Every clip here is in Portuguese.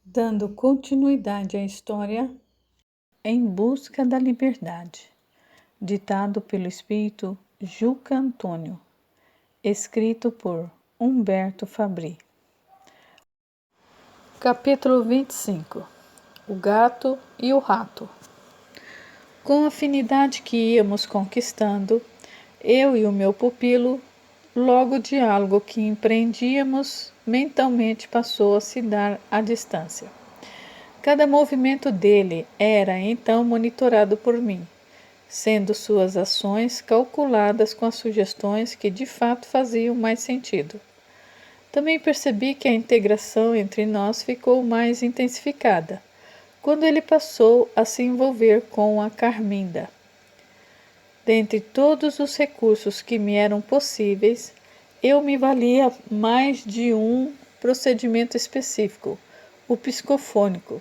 Dando continuidade à história Em Busca da Liberdade, ditado pelo espírito Juca Antônio, escrito por Humberto Fabri. Capítulo 25. O gato e o rato. Com a afinidade que íamos conquistando, eu e o meu pupilo, logo o diálogo que empreendíamos mentalmente passou a se dar à distância. Cada movimento dele era então monitorado por mim, sendo suas ações calculadas com as sugestões que de fato faziam mais sentido. Também percebi que a integração entre nós ficou mais intensificada, quando ele passou a se envolver com a Carminda. Dentre todos os recursos que me eram possíveis, eu me valia mais de um procedimento específico, o psicofônico,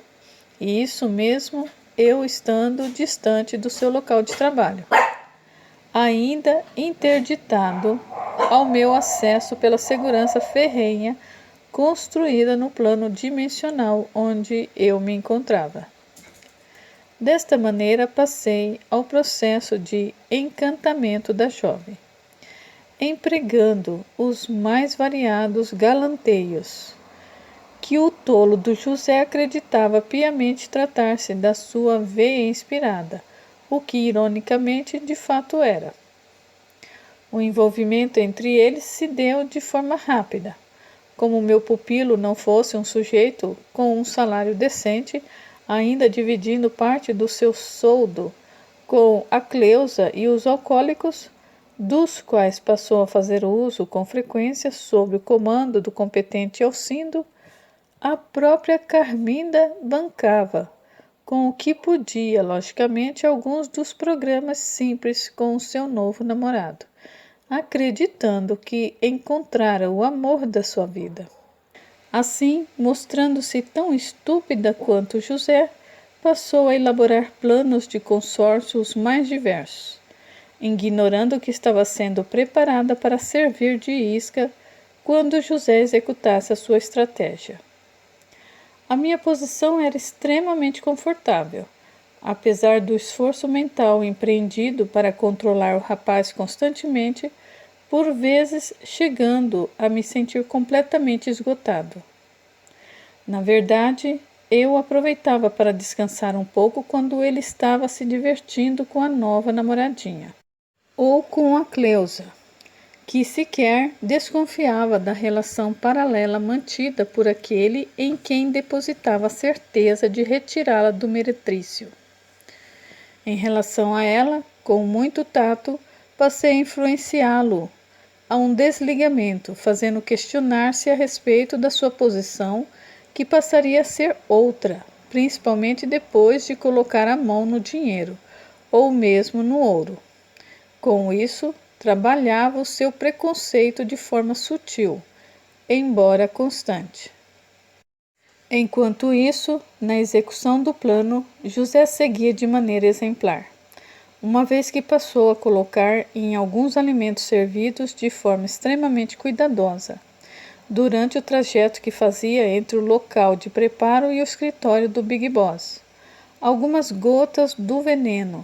e isso mesmo eu estando distante do seu local de trabalho, ainda interditado ao meu acesso pela segurança ferrenha construída no plano dimensional onde eu me encontrava. Desta maneira, passei ao processo de encantamento da jovem, empregando os mais variados galanteios, que o tolo do José acreditava piamente tratar-se da sua veia inspirada, o que ironicamente de fato era. O envolvimento entre eles se deu de forma rápida. Como meu pupilo não fosse um sujeito com um salário decente, ainda dividindo parte do seu soldo com a Cleusa e os alcoólicos, dos quais passou a fazer uso com frequência sob o comando do competente Alcindo, a própria Carminda bancava, com o que podia, logicamente, alguns dos programas simples com o seu novo namorado, acreditando que encontrara o amor da sua vida. Assim, mostrando-se tão estúpida quanto José, passou a elaborar planos de consórcio os mais diversos, ignorando que estava sendo preparada para servir de isca quando José executasse a sua estratégia. A minha posição era extremamente confortável, apesar do esforço mental empreendido para controlar o rapaz constantemente, por vezes chegando a me sentir completamente esgotado. Na verdade, eu aproveitava para descansar um pouco quando ele estava se divertindo com a nova namoradinha, ou com a Cleusa, que sequer desconfiava da relação paralela mantida por aquele em quem depositava a certeza de retirá-la do meretrício. Em relação a ela, com muito tato, passei a influenciá-lo a um desligamento, fazendo questionar-se a respeito da sua posição, que passaria a ser outra, principalmente depois de colocar a mão no dinheiro, ou mesmo no ouro. Com isso, trabalhava o seu preconceito de forma sutil, embora constante. Enquanto isso, na execução do plano, José seguia de maneira exemplar, uma vez que passou a colocar em alguns alimentos servidos de forma extremamente cuidadosa, durante o trajeto que fazia entre o local de preparo e o escritório do Big Boss, algumas gotas do veneno.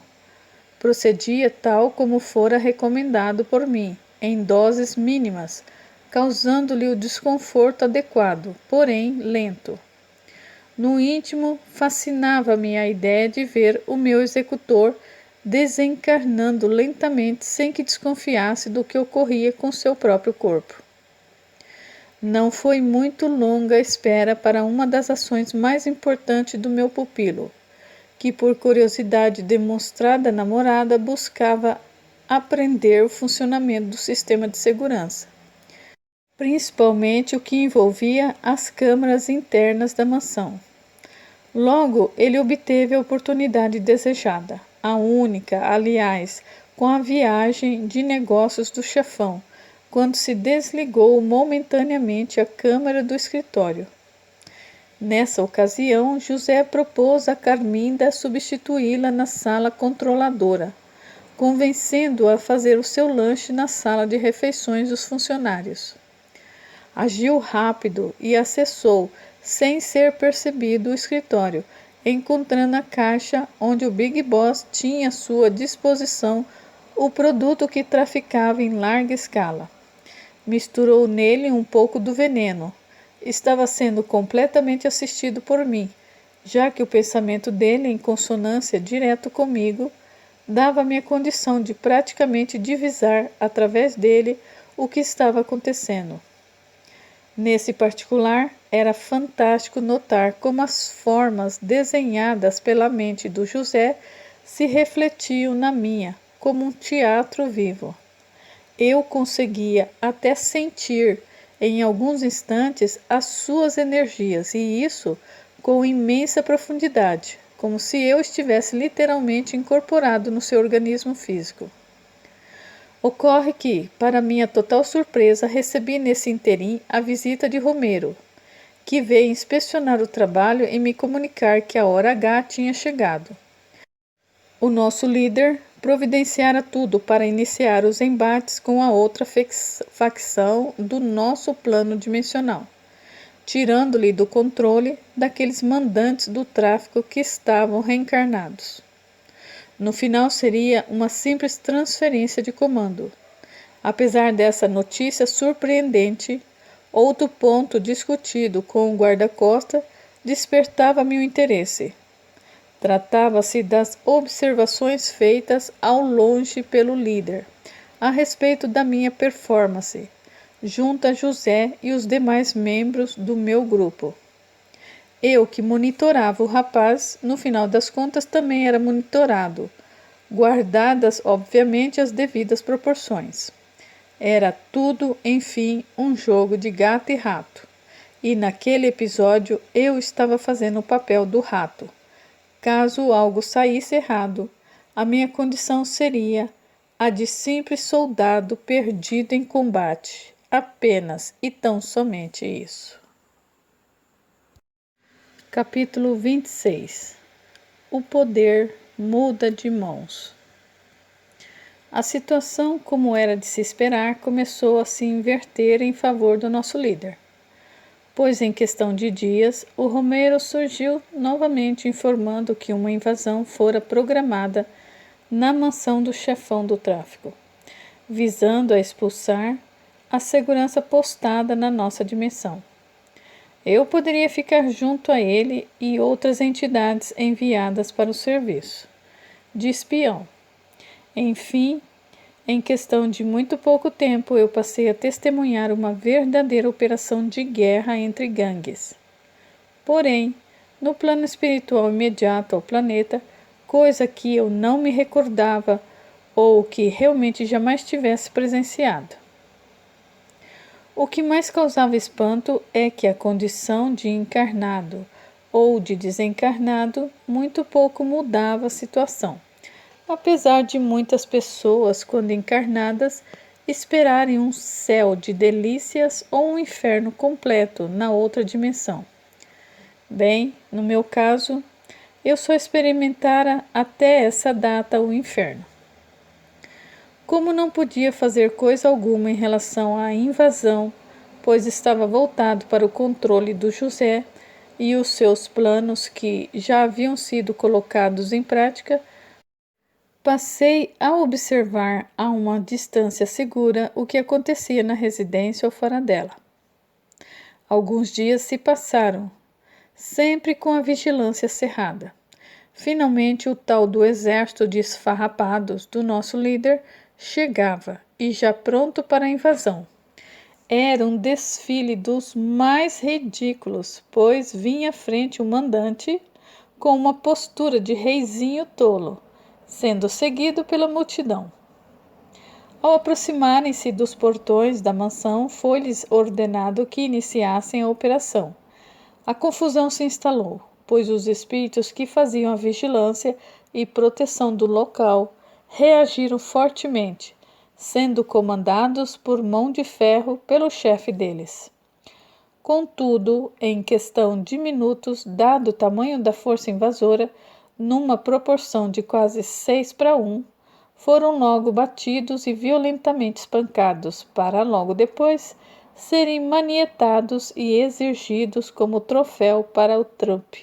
Procedia tal como fora recomendado por mim, em doses mínimas, causando-lhe o desconforto adequado, porém lento. No íntimo, fascinava-me a ideia de ver o meu executor desencarnando lentamente sem que desconfiasse do que ocorria com seu próprio corpo. Não foi muito longa a espera para uma das ações mais importantes do meu pupilo, que por curiosidade demonstrada à namorada buscava aprender o funcionamento do sistema de segurança, principalmente o que envolvia as câmaras internas da mansão. Logo, ele obteve a oportunidade desejada, a única, aliás, com a viagem de negócios do chefão, quando se desligou momentaneamente a câmara do escritório. Nessa ocasião, José propôs a Carminda substituí-la na sala controladora, convencendo-a a fazer o seu lanche na sala de refeições dos funcionários. Agiu rápido e acessou, sem ser percebido o escritório, encontrando a caixa onde o Big Boss tinha à sua disposição o produto que traficava em larga escala. Misturou nele um pouco do veneno. Estava sendo completamente assistido por mim, já que o pensamento dele, em consonância direto comigo, dava-me a condição de praticamente divisar, através dele, o que estava acontecendo. Nesse particular, era fantástico notar como as formas desenhadas pela mente do José se refletiam na minha, como um teatro vivo. Eu conseguia até sentir, em alguns instantes, as suas energias, e isso com imensa profundidade, como se eu estivesse literalmente incorporado no seu organismo físico. Ocorre que, para minha total surpresa, recebi nesse interim a visita de Romero, que veio inspecionar o trabalho e me comunicar que a hora H tinha chegado. O nosso líder providenciara tudo para iniciar os embates com a outra facção do nosso plano dimensional, tirando-lhe do controle daqueles mandantes do tráfico que estavam reencarnados. No final seria uma simples transferência de comando. Apesar dessa notícia surpreendente, outro ponto discutido com o guarda-costa despertava meu interesse. Tratava-se das observações feitas ao longe pelo líder, a respeito da minha performance, junto a José e os demais membros do meu grupo. Eu, que monitorava o rapaz, no final das contas também era monitorado, guardadas, obviamente, as devidas proporções. Era tudo, enfim, um jogo de gato e rato, e naquele episódio eu estava fazendo o papel do rato. Caso algo saísse errado, a minha condição seria a de simples soldado perdido em combate, apenas e tão somente isso. Capítulo 26. O poder muda de mãos. A situação, como era de se esperar, começou a se inverter em favor do nosso líder, pois em questão de dias, o Romero surgiu novamente informando que uma invasão fora programada na mansão do chefão do tráfico, visando a expulsar a segurança postada na nossa dimensão. Eu poderia ficar junto a ele e outras entidades enviadas para o serviço de espião. Enfim, em questão de muito pouco tempo, eu passei a testemunhar uma verdadeira operação de guerra entre gangues. Porém, no plano espiritual imediato ao planeta, coisa que eu não me recordava ou que realmente jamais tivesse presenciado. O que mais causava espanto é que a condição de encarnado ou de desencarnado muito pouco mudava a situação. Apesar de muitas pessoas, quando encarnadas, esperarem um céu de delícias ou um inferno completo na outra dimensão. Bem, no meu caso, eu só experimentara até essa data o inferno. Como não podia fazer coisa alguma em relação à invasão, pois estava voltado para o controle do José e os seus planos que já haviam sido colocados em prática, passei a observar a uma distância segura o que acontecia na residência ou fora dela. Alguns dias se passaram, sempre com a vigilância cerrada. Finalmente, o tal do exército de esfarrapados do nosso líder chegava, e já pronto para a invasão. Era um desfile dos mais ridículos, pois vinha à frente o mandante com uma postura de reizinho tolo, sendo seguido pela multidão. Ao aproximarem-se dos portões da mansão, foi-lhes ordenado que iniciassem a operação. A confusão se instalou, pois os espíritos que faziam a vigilância e proteção do local reagiram fortemente, sendo comandados por mão de ferro pelo chefe deles. Contudo, em questão de minutos, dado o tamanho da força invasora, numa proporção de quase 6-1, foram logo batidos e violentamente espancados, para logo depois serem manietados e exigidos como troféu para o Trump.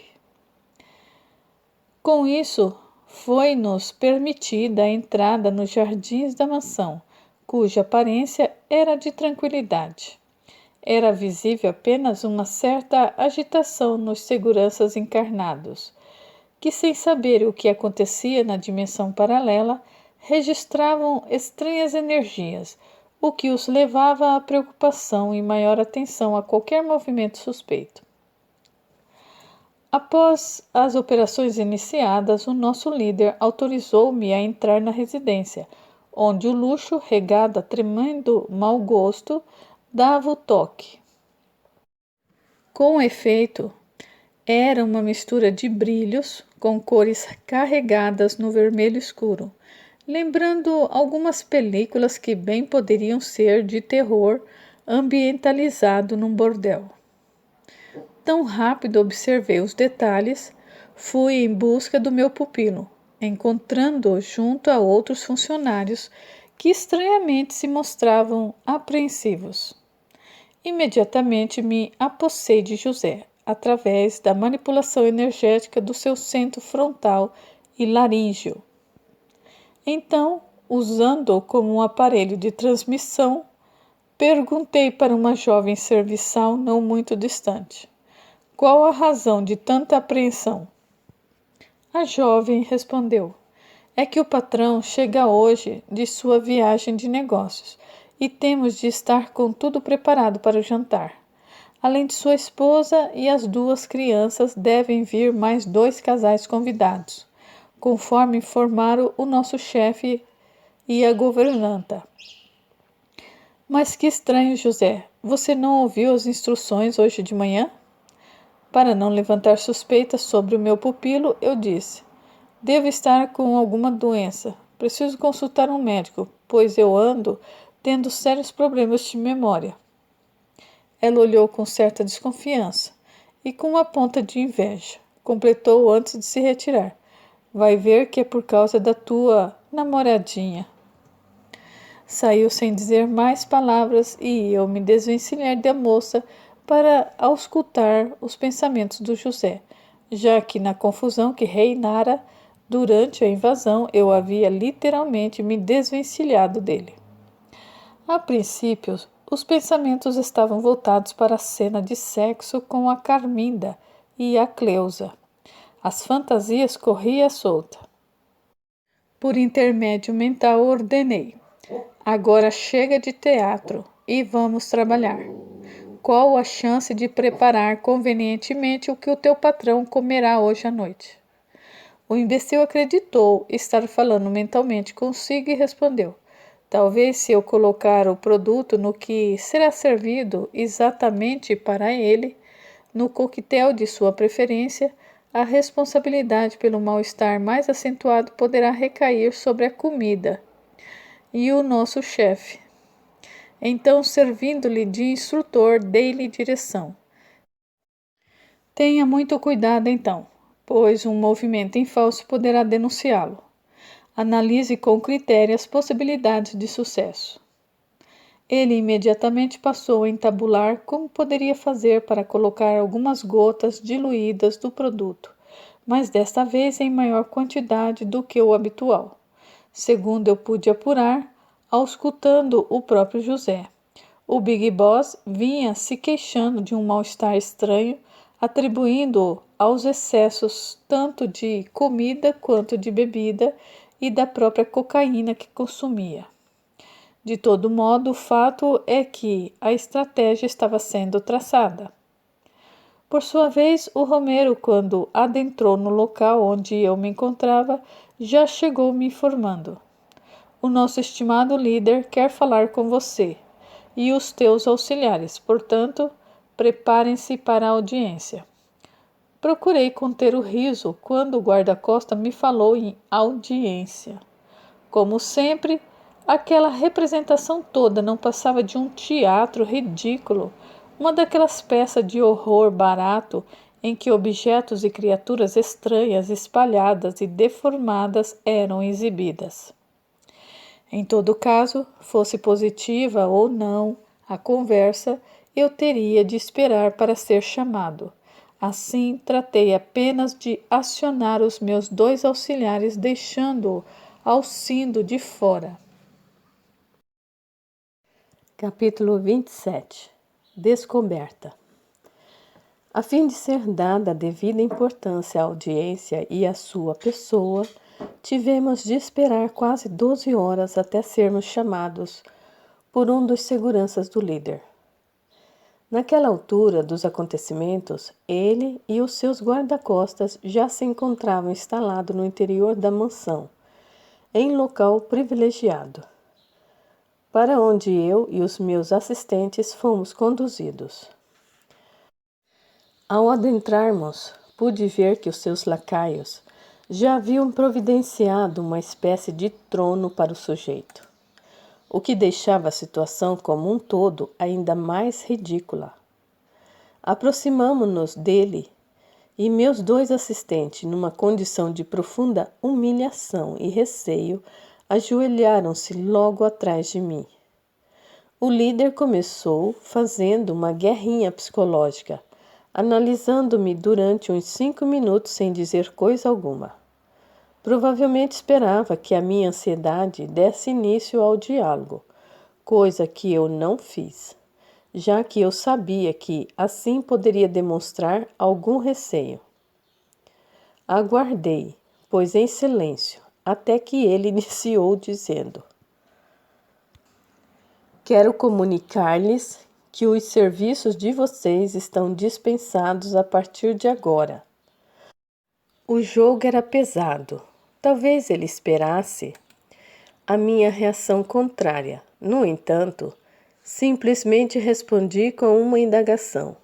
Com isso, foi-nos permitida a entrada nos jardins da mansão, cuja aparência era de tranquilidade. Era visível apenas uma certa agitação nos seguranças encarnados, que, sem saber o que acontecia na dimensão paralela, registravam estranhas energias, o que os levava à preocupação e maior atenção a qualquer movimento suspeito. Após as operações iniciadas, o nosso líder autorizou-me a entrar na residência, onde o luxo, regado a tremendo mau gosto, dava o toque. Com efeito, era uma mistura de brilhos com cores carregadas no vermelho escuro, lembrando algumas películas que bem poderiam ser de terror ambientalizado num bordel. Tão rápido observei os detalhes, fui em busca do meu pupilo, encontrando-o junto a outros funcionários que estranhamente se mostravam apreensivos. Imediatamente me apossei de José, através da manipulação energética do seu centro frontal e laríngeo. Então, usando-o como um aparelho de transmissão, perguntei para uma jovem serviçal não muito distante: qual a razão de tanta apreensão? A jovem respondeu: é que o patrão chega hoje de sua viagem de negócios e temos de estar com tudo preparado para o jantar. Além de sua esposa e as 2 crianças, devem vir mais 2 casais convidados, conforme informaram o nosso chefe e a governanta. Mas que estranho, José. Você não ouviu as instruções hoje de manhã? Para não levantar suspeitas sobre o meu pupilo, eu disse: devo estar com alguma doença. Preciso consultar um médico, pois eu ando tendo sérios problemas de memória. Ela olhou com certa desconfiança e com uma ponta de inveja. Completou antes de se retirar: vai ver que é por causa da tua namoradinha. Saiu sem dizer mais palavras e eu me desvencilhar da moça para auscultar os pensamentos do José, já que na confusão que reinara durante a invasão eu havia literalmente me desvencilhado dele. A princípio, os pensamentos estavam voltados para a cena de sexo com a Carminda e a Cleusa. As fantasias corriam à solta. Por intermédio mental ordenei: agora chega de teatro e vamos trabalhar. Qual a chance de preparar convenientemente o que o teu patrão comerá hoje à noite? O imbecil acreditou estar falando mentalmente consigo e respondeu: talvez, se eu colocar o produto no que será servido exatamente para ele, no coquetel de sua preferência, a responsabilidade pelo mal-estar mais acentuado poderá recair sobre a comida e o nosso chefe. Então, servindo-lhe de instrutor, dei-lhe direção. Tenha muito cuidado então, pois um movimento em falso poderá denunciá-lo. Analise com critério as possibilidades de sucesso. Ele imediatamente passou a entabular como poderia fazer para colocar algumas gotas diluídas do produto, mas desta vez em maior quantidade do que o habitual, segundo eu pude apurar, auscultando o próprio José. O Big Boss vinha se queixando de um mal-estar estranho, atribuindo-o aos excessos tanto de comida quanto de bebida e da própria cocaína que consumia. De todo modo, o fato é que a estratégia estava sendo traçada. Por sua vez, o Romero, quando adentrou no local onde eu me encontrava, já chegou me informando: o nosso estimado líder quer falar com você e os teus auxiliares, portanto, preparem-se para a audiência. Procurei conter o riso quando o guarda-costas me falou em audiência. Como sempre, aquela representação toda não passava de um teatro ridículo, uma daquelas peças de horror barato em que objetos e criaturas estranhas, espalhadas e deformadas eram exibidas. Em todo caso, fosse positiva ou não a conversa, eu teria de esperar para ser chamado. Assim, tratei apenas de acionar os meus 2 auxiliares, deixando-o Alcindo de fora. Capítulo 27. Descoberta. A fim de ser dada a devida importância à audiência e à sua pessoa, tivemos de esperar quase 12 horas até sermos chamados por um dos seguranças do líder. Naquela altura dos acontecimentos, ele e os seus guarda-costas já se encontravam instalados no interior da mansão, em local privilegiado, para onde eu e os meus assistentes fomos conduzidos. Ao adentrarmos, pude ver que os seus lacaios já haviam providenciado uma espécie de trono para o sujeito, o que deixava a situação como um todo ainda mais ridícula. Aproximamo-nos dele e meus 2 assistentes, numa condição de profunda humilhação e receio, ajoelharam-se logo atrás de mim. O líder começou fazendo uma guerrinha psicológica, analisando-me durante uns 5 minutos sem dizer coisa alguma. Provavelmente esperava que a minha ansiedade desse início ao diálogo, coisa que eu não fiz, já que eu sabia que assim poderia demonstrar algum receio. Aguardei, pois em silêncio, até que ele iniciou dizendo: "Quero comunicar-lhes que os serviços de vocês estão dispensados a partir de agora." O jogo era pesado. Talvez ele esperasse a minha reação contrária. No entanto, simplesmente respondi com uma indagação: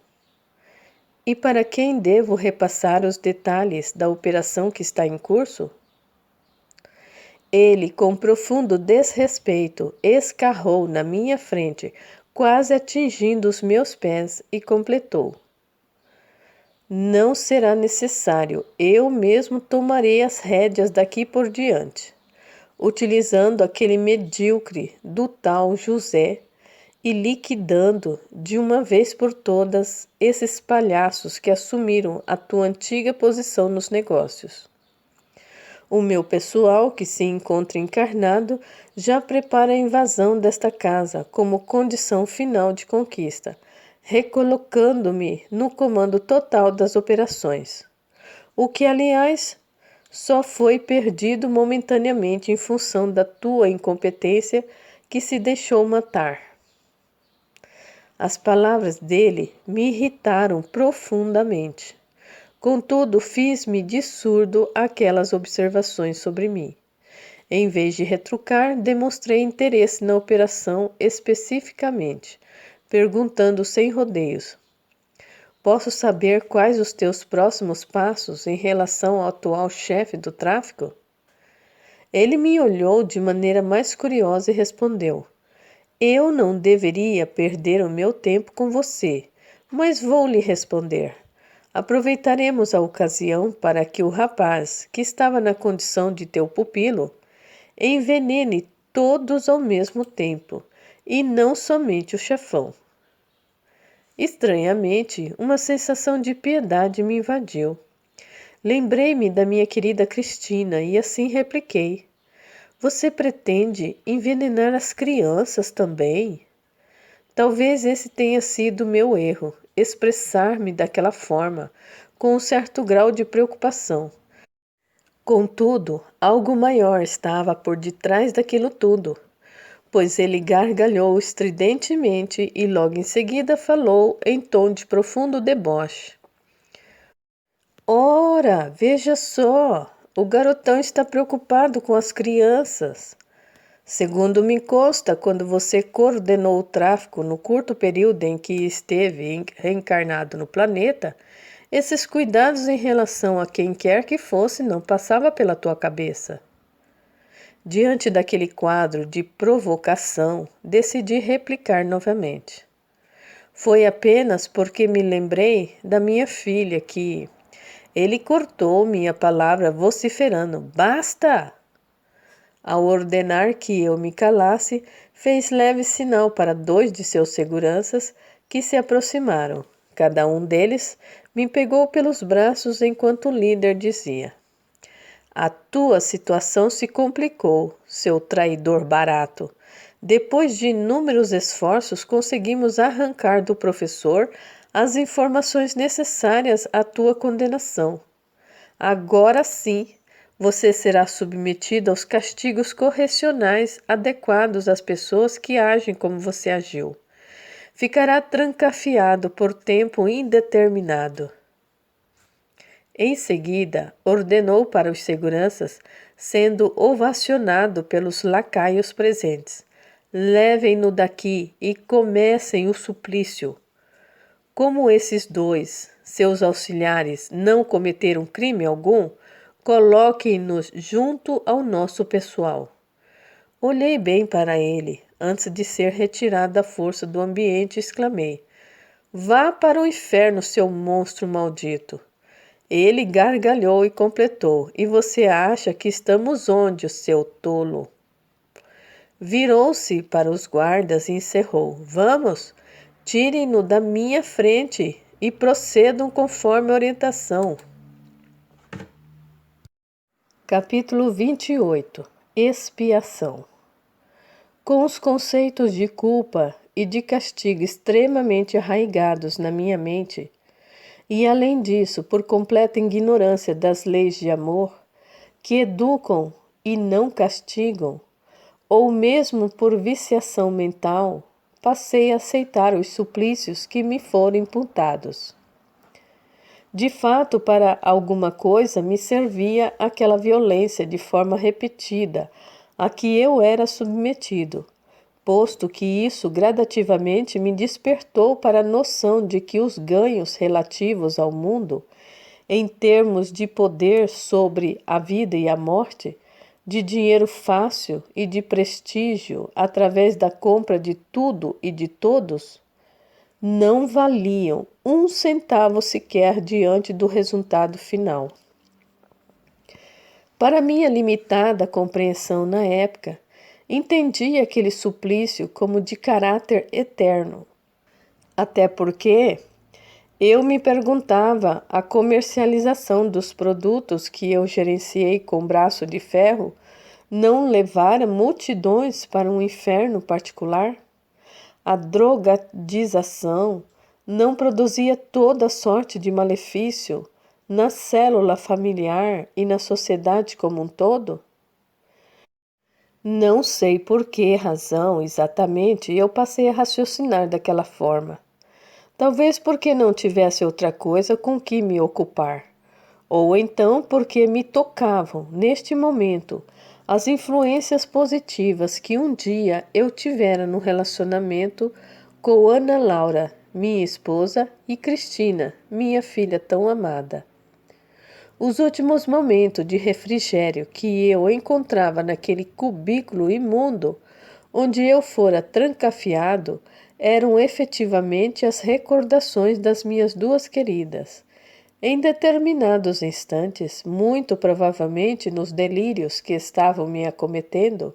"E para quem devo repassar os detalhes da operação que está em curso?" Ele, com profundo desrespeito, escarrou na minha frente, quase atingindo os meus pés, e completou: "Não será necessário, eu mesmo tomarei as rédeas daqui por diante." Utilizando aquele medíocre do tal José e liquidando de uma vez por todas esses palhaços que assumiram a tua antiga posição nos negócios. O meu pessoal, que se encontra encarnado, já prepara a invasão desta casa como condição final de conquista, recolocando-me no comando total das operações. O que, aliás, só foi perdido momentaneamente em função da tua incompetência que se deixou matar. As palavras dele me irritaram profundamente. Contudo, fiz-me de surdo àquelas observações sobre mim. Em vez de retrucar, demonstrei interesse na operação especificamente, perguntando sem rodeios: "Posso saber quais os teus próximos passos em relação ao atual chefe do tráfico?" Ele me olhou de maneira mais curiosa e respondeu: "Eu não deveria perder o meu tempo com você, mas vou lhe responder. Aproveitaremos a ocasião para que o rapaz, que estava na condição de teu pupilo, envenene todos ao mesmo tempo, e não somente o chefão." Estranhamente, uma sensação de piedade me invadiu. Lembrei-me da minha querida Cristina e assim repliquei: "Você pretende envenenar as crianças também?" Talvez esse tenha sido meu erro, expressar-me daquela forma, com um certo grau de preocupação. Contudo, algo maior estava por detrás daquilo tudo, pois ele gargalhou estridentemente e logo em seguida falou em tom de profundo deboche: "Ora, veja só, o garotão está preocupado com as crianças. Segundo me consta, quando você coordenou o tráfico no curto período em que esteve reencarnado no planeta, esses cuidados em relação a quem quer que fosse não passava pela tua cabeça." Diante daquele quadro de provocação, decidi replicar novamente: "Foi apenas porque me lembrei da minha filha que..." Ele cortou minha palavra vociferando: "Basta!" Ao ordenar que eu me calasse, fez leve sinal para 2 de seus seguranças que se aproximaram. Cada um deles me pegou pelos braços enquanto o líder dizia: "A tua situação se complicou, seu traidor barato. Depois de inúmeros esforços, conseguimos arrancar do professor as informações necessárias à tua condenação. Agora sim, você será submetido aos castigos correcionais adequados às pessoas que agem como você agiu. Ficará trancafiado por tempo indeterminado." Em seguida, ordenou para os seguranças, sendo ovacionado pelos lacaios presentes: "Levem-no daqui e comecem o suplício." Como esses 2, seus auxiliares, não cometeram crime algum, coloquem-nos junto ao nosso pessoal. Olhei bem para ele. Antes de ser retirado à força do ambiente, exclamei: "Vá para o inferno, seu monstro maldito." Ele gargalhou e completou: "E você acha que estamos onde, seu tolo?" Virou-se para os guardas e encerrou: "Vamos, tirem-no da minha frente e procedam conforme a orientação." Capítulo 28. Expiação. Com os conceitos de culpa e de castigo extremamente arraigados na minha mente, e além disso, por completa ignorância das leis de amor, que educam e não castigam, ou mesmo por viciação mental, passei a aceitar os suplícios que me foram imputados. De fato, para alguma coisa me servia aquela violência de forma repetida a que eu era submetido, posto que isso gradativamente me despertou para a noção de que os ganhos relativos ao mundo, em termos de poder sobre a vida e a morte, de dinheiro fácil e de prestígio através da compra de tudo e de todos, não valiam 1 centavo sequer diante do resultado final. Para minha limitada compreensão na época, entendi aquele suplício como de caráter eterno. Até porque eu me perguntava a comercialização dos produtos que eu gerenciei com braço de ferro não levara multidões para um inferno particular? A drogadização não produzia toda sorte de malefício na célula familiar e na sociedade como um todo? Não sei por que razão exatamente eu passei a raciocinar daquela forma. Talvez porque não tivesse outra coisa com que me ocupar, ou então porque me tocavam, neste momento, as influências positivas que um dia eu tivera no relacionamento com Ana Laura, minha esposa, e Cristina, minha filha tão amada. Os últimos momentos de refrigério que eu encontrava naquele cubículo imundo, onde eu fora trancafiado, eram efetivamente as recordações das minhas 2 queridas. Em determinados instantes, muito provavelmente nos delírios que estavam me acometendo,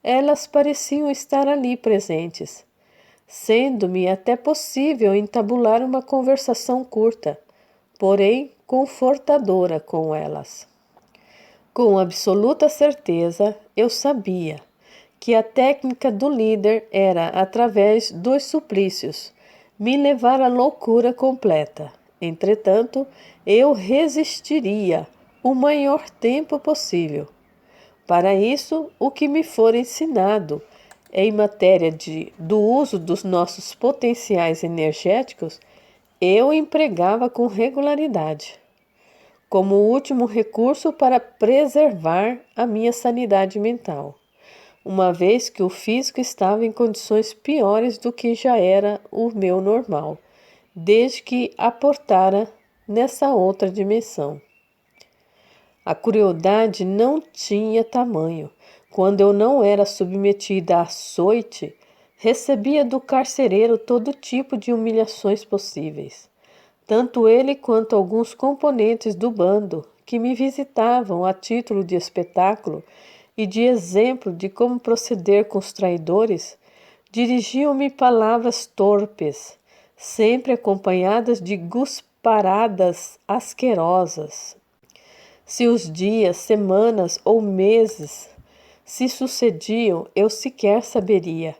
elas pareciam estar ali presentes, sendo-me até possível entabular uma conversação curta, porém confortadora com elas. Com absoluta certeza, eu sabia que a técnica do líder era, através dos suplícios, me levar à loucura completa. Entretanto, eu resistiria o maior tempo possível. Para isso, o que me for ensinado em matéria do uso dos nossos potenciais energéticos, eu empregava com regularidade, como último recurso para preservar a minha sanidade mental, uma vez que o físico estava em condições piores do que já era o meu normal, desde que aportara nessa outra dimensão. A crueldade não tinha tamanho. Quando eu não era submetida a açoite, recebia do carcereiro todo tipo de humilhações possíveis. Tanto ele quanto alguns componentes do bando que me visitavam a título de espetáculo e de exemplo de como proceder com os traidores, dirigiam-me palavras torpes, sempre acompanhadas de gusparadas asquerosas. Se os dias, semanas ou meses se sucediam, eu sequer saberia,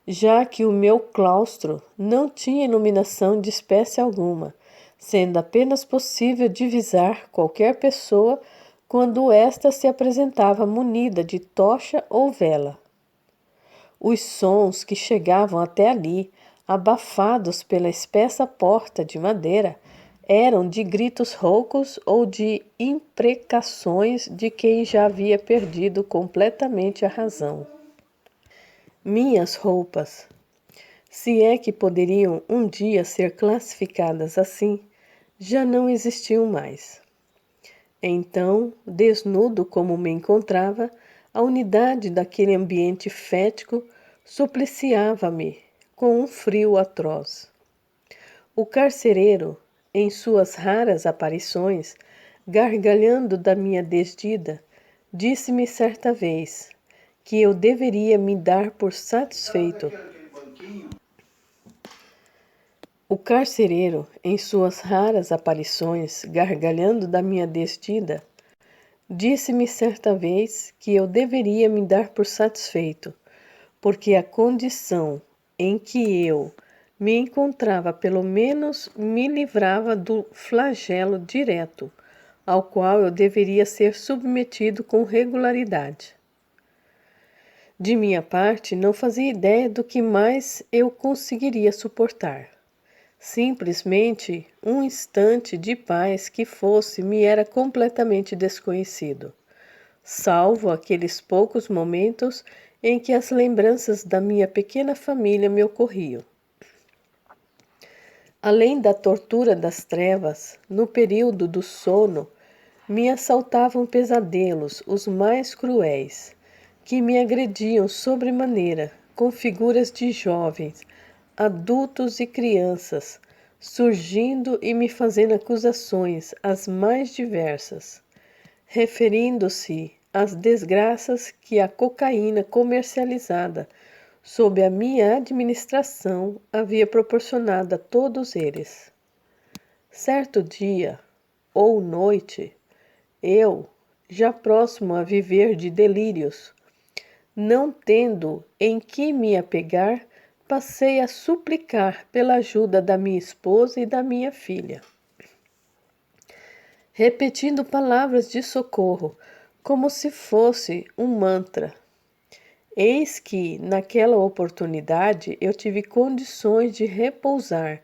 já que o meu claustro não tinha iluminação de espécie alguma, sendo apenas possível divisar qualquer pessoa quando esta se apresentava munida de tocha ou vela. Os sons que chegavam até ali, abafados pela espessa porta de madeira, eram de gritos roucos ou de imprecações de quem já havia perdido completamente a razão. Minhas roupas, se é que poderiam um dia ser classificadas assim, já não existiam mais. Então, desnudo como me encontrava, a unidade daquele ambiente fético supliciava-me com um frio atroz. O carcereiro, em suas raras aparições, gargalhando da minha desdita, disse-me certa vez que eu deveria me dar por satisfeito. O carcereiro, em suas raras aparições, gargalhando da minha desdita, disse-me certa vez que eu deveria me dar por satisfeito, porque a condição em que eu me encontrava pelo menos me livrava do flagelo direto, ao qual eu deveria ser submetido com regularidade. De minha parte, não fazia ideia do que mais eu conseguiria suportar. Simplesmente um instante de paz que fosse me era completamente desconhecido, salvo aqueles poucos momentos em que as lembranças da minha pequena família me ocorriam. Além da tortura das trevas, no período do sono, me assaltavam pesadelos, os mais cruéis, que me agrediam sobremaneira, com figuras de jovens, adultos e crianças, surgindo e me fazendo acusações as mais diversas, referindo-se às desgraças que a cocaína comercializada sob a minha administração havia proporcionado a todos eles. Certo dia ou noite, eu, já próximo a viver de delírios, não tendo em que me apegar, passei a suplicar pela ajuda da minha esposa e da minha filha, repetindo palavras de socorro, como se fosse um mantra. Eis que, naquela oportunidade, eu tive condições de repousar,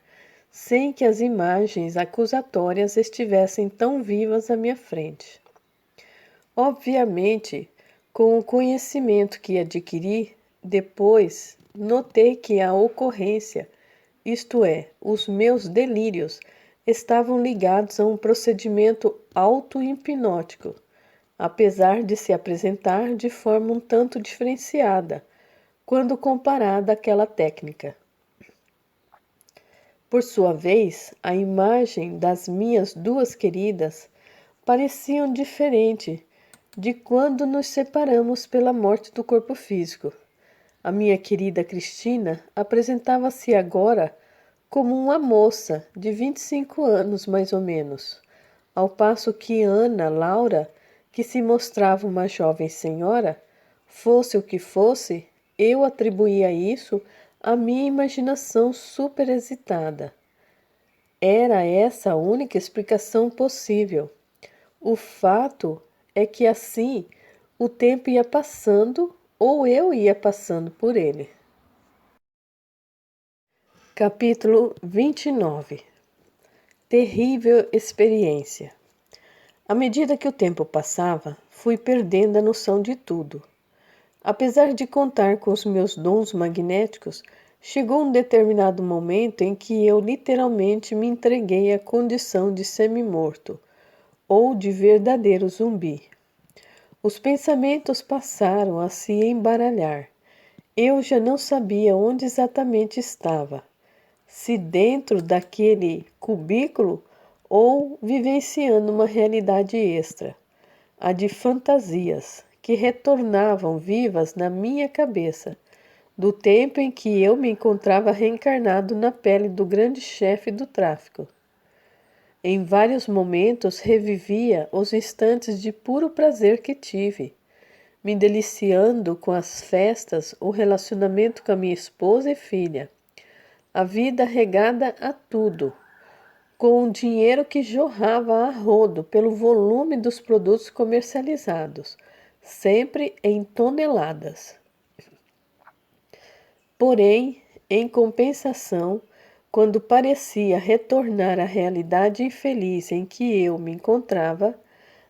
sem que as imagens acusatórias estivessem tão vivas à minha frente. Obviamente, com o conhecimento que adquiri, depois notei que a ocorrência, isto é, os meus delírios, estavam ligados a um procedimento auto-hipnótico, apesar de se apresentar de forma um tanto diferenciada, quando comparada àquela técnica. Por sua vez, a imagem das minhas duas queridas pareciam diferente de quando nos separamos pela morte do corpo físico. A minha querida Cristina apresentava-se agora como uma moça de 25 anos, mais ou menos, ao passo que Ana Laura, que se mostrava uma jovem senhora, fosse o que fosse, eu atribuía isso à minha imaginação superexcitada. Era essa a única explicação possível. O fato é que assim o tempo ia passando ou eu ia passando por ele. Capítulo 29. Terrível experiência. À medida que o tempo passava, fui perdendo a noção de tudo. Apesar de contar com os meus dons magnéticos, chegou um determinado momento em que eu literalmente me entreguei à condição de semi-morto, ou de verdadeiro zumbi. Os pensamentos passaram a se embaralhar. Eu já não sabia onde exatamente estava, se dentro daquele cubículo ou vivenciando uma realidade extra, a de fantasias, que retornavam vivas na minha cabeça, do tempo em que eu me encontrava reencarnado na pele do grande chefe do tráfico. Em vários momentos revivia os instantes de puro prazer que tive, me deliciando com as festas, o relacionamento com a minha esposa e filha, a vida regada a tudo, com o dinheiro que jorrava a rodo pelo volume dos produtos comercializados, sempre em toneladas. Porém, em compensação, quando parecia retornar à realidade infeliz em que eu me encontrava,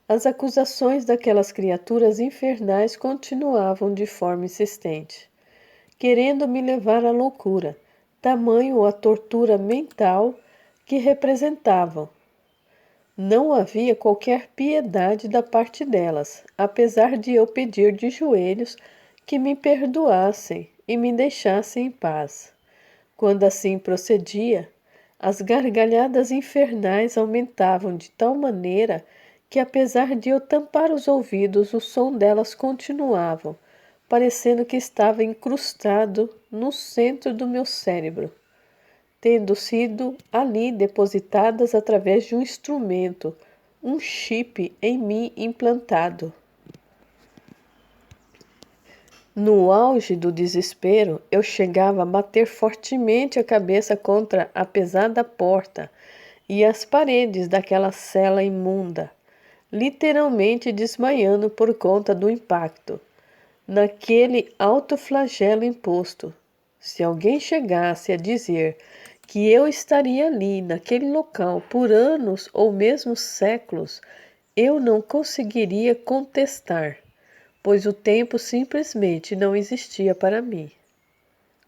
as acusações daquelas criaturas infernais continuavam de forma insistente, querendo me levar à loucura, tamanho a tortura mental que representavam. Não havia qualquer piedade da parte delas, apesar de eu pedir de joelhos que me perdoassem e me deixassem em paz. Quando assim procedia, as gargalhadas infernais aumentavam de tal maneira que, apesar de eu tampar os ouvidos, o som delas continuava, parecendo que estava incrustado no centro do meu cérebro, tendo sido ali depositadas através de um instrumento, um chip em mim implantado. No auge do desespero, eu chegava a bater fortemente a cabeça contra a pesada porta e as paredes daquela cela imunda, literalmente desmaiando por conta do impacto, naquele alto flagelo imposto. Se alguém chegasse a dizer que eu estaria ali, naquele local, por anos ou mesmo séculos, eu não conseguiria contestar, pois o tempo simplesmente não existia para mim.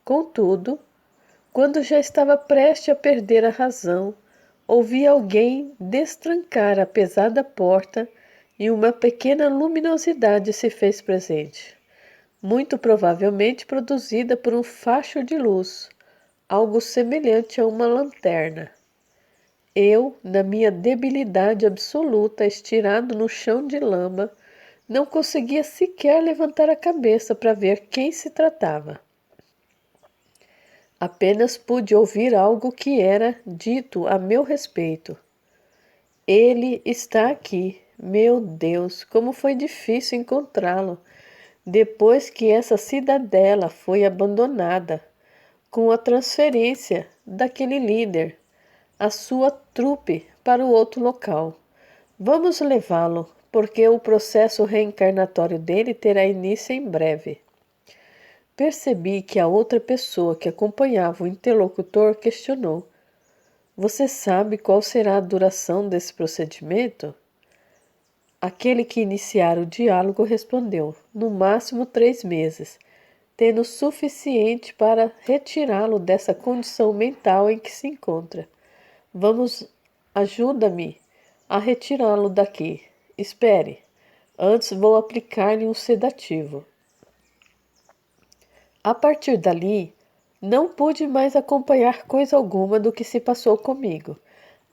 Contudo, quando já estava prestes a perder a razão, ouvi alguém destrancar a pesada porta e uma pequena luminosidade se fez presente, muito provavelmente produzida por um facho de luz, algo semelhante a uma lanterna. Eu, na minha debilidade absoluta, estirado no chão de lama, não conseguia sequer levantar a cabeça para ver quem se tratava. Apenas pude ouvir algo que era dito a meu respeito. Ele está aqui. Meu Deus, como foi difícil encontrá-lo, depois que essa cidadela foi abandonada, com a transferência daquele líder, a sua trupe, para o outro local. Vamos levá-lo, porque o processo reencarnatório dele terá início em breve. Percebi que a outra pessoa que acompanhava o interlocutor questionou: Você sabe qual será a duração desse procedimento? Aquele que iniciara o diálogo respondeu: no máximo 3 meses, tendo suficiente para retirá-lo dessa condição mental em que se encontra. Ajuda-me a retirá-lo daqui. Espere, antes vou aplicar-lhe um sedativo. A partir dali, não pude mais acompanhar coisa alguma do que se passou comigo,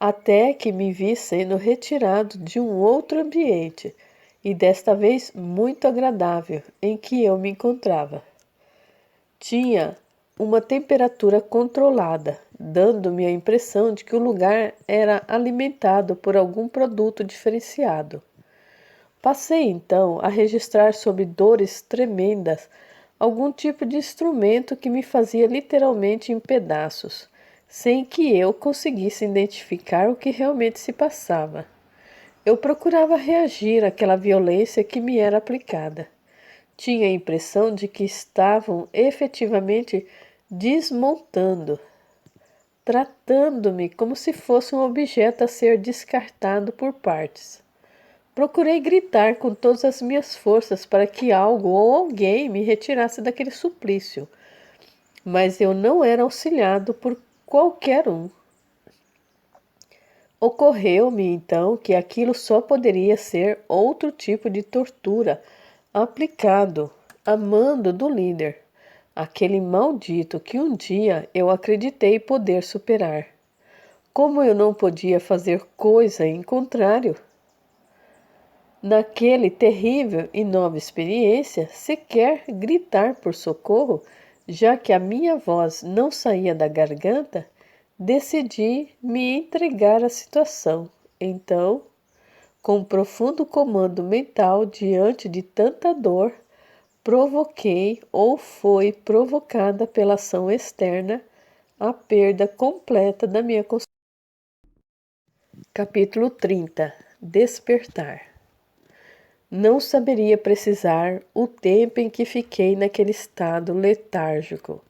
até que me vi sendo retirado de um outro ambiente, e desta vez muito agradável, em que eu me encontrava. Tinha uma temperatura controlada, dando-me a impressão de que o lugar era alimentado por algum produto diferenciado. Passei então a registrar sob dores tremendas algum tipo de instrumento que me fazia literalmente em pedaços, sem que eu conseguisse identificar o que realmente se passava. Eu procurava reagir àquela violência que me era aplicada. Tinha a impressão de que estavam efetivamente desmontando, tratando-me como se fosse um objeto a ser descartado por partes. Procurei gritar com todas as minhas forças para que algo ou alguém me retirasse daquele suplício, mas eu não era auxiliado por qualquer um. Ocorreu-me então que aquilo só poderia ser outro tipo de tortura aplicado a mando do líder, aquele maldito que um dia eu acreditei poder superar. Como eu não podia fazer coisa em contrário, naquele terrível e nova experiência, sequer gritar por socorro, já que a minha voz não saía da garganta, decidi me entregar à situação. Então, com um profundo comando mental diante de tanta dor, provoquei ou foi provocada pela ação externa a perda completa da minha consciência. Capítulo 30. Despertar. Não saberia precisar o tempo em que fiquei naquele estado letárgico.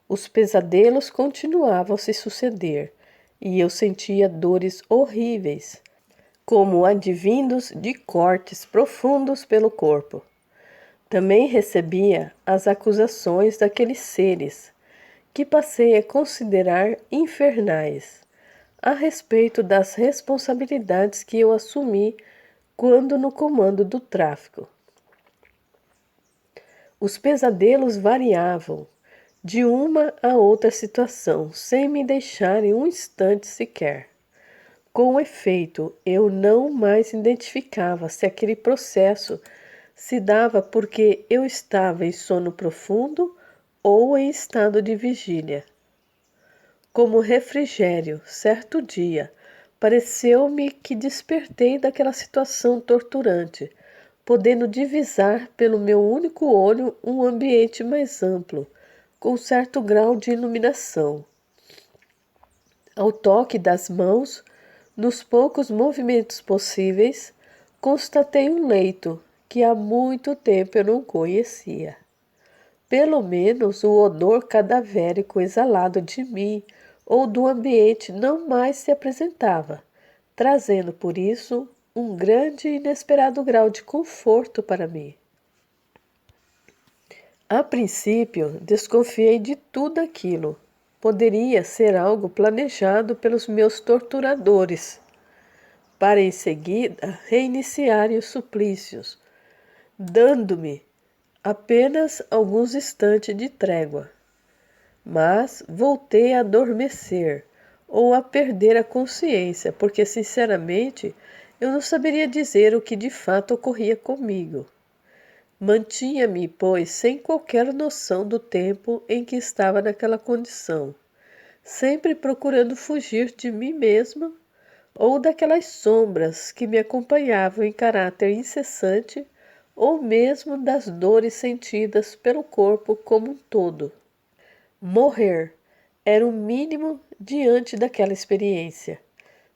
Os pesadelos continuavam a se suceder e eu sentia dores horríveis, como advindos de cortes profundos pelo corpo. Também recebia as acusações daqueles seres, que passei a considerar infernais, a respeito das responsabilidades que eu assumi quando no comando do tráfico. Os pesadelos variavam de uma a outra situação, sem me deixarem um instante sequer. Com efeito, eu não mais identificava se aquele processo se dava porque eu estava em sono profundo ou em estado de vigília. Como refrigério, certo dia, pareceu-me que despertei daquela situação torturante, podendo divisar pelo meu único olho um ambiente mais amplo, com certo grau de iluminação. Ao toque das mãos, nos poucos movimentos possíveis, constatei um leito que há muito tempo eu não conhecia. Pelo menos o odor cadavérico exalado de mim ou do ambiente não mais se apresentava, trazendo por isso um grande e inesperado grau de conforto para mim. A princípio, desconfiei de tudo aquilo. Poderia ser algo planejado pelos meus torturadores, para em seguida reiniciarem os suplícios, dando-me apenas alguns instantes de trégua. Mas voltei a adormecer ou a perder a consciência, porque sinceramente eu não saberia dizer o que de fato ocorria comigo. Mantinha-me, pois, sem qualquer noção do tempo em que estava naquela condição, sempre procurando fugir de mim mesma ou daquelas sombras que me acompanhavam em caráter incessante, ou mesmo das dores sentidas pelo corpo como um todo. Morrer era o mínimo diante daquela experiência.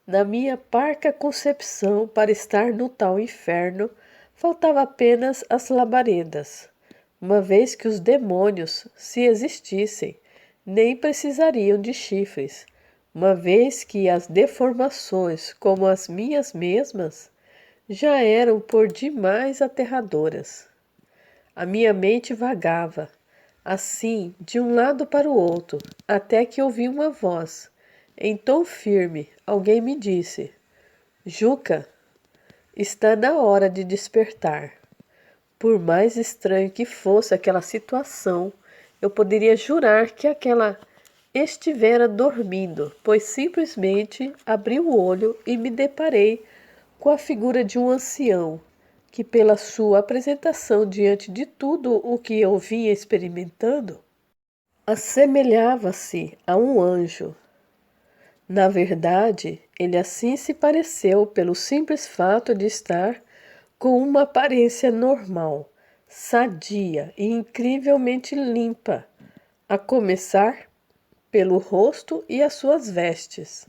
Na minha parca concepção, para estar no tal inferno, faltava apenas as labaredas, uma vez que os demônios, se existissem, nem precisariam de chifres, uma vez que as deformações, como as minhas mesmas, já eram por demais aterradoras. A minha mente vagava, assim, de um lado para o outro, até que ouvi uma voz. Em tom firme, alguém me disse: Juca, está na hora de despertar. Por mais estranho que fosse aquela situação, eu poderia jurar que aquela estivera dormindo, pois simplesmente abri o olho e me deparei com a figura de um ancião, que pela sua apresentação diante de tudo o que eu vinha experimentando, assemelhava-se a um anjo. Na verdade, ele assim se pareceu pelo simples fato de estar com uma aparência normal, sadia e incrivelmente limpa, a começar pelo rosto e as suas vestes.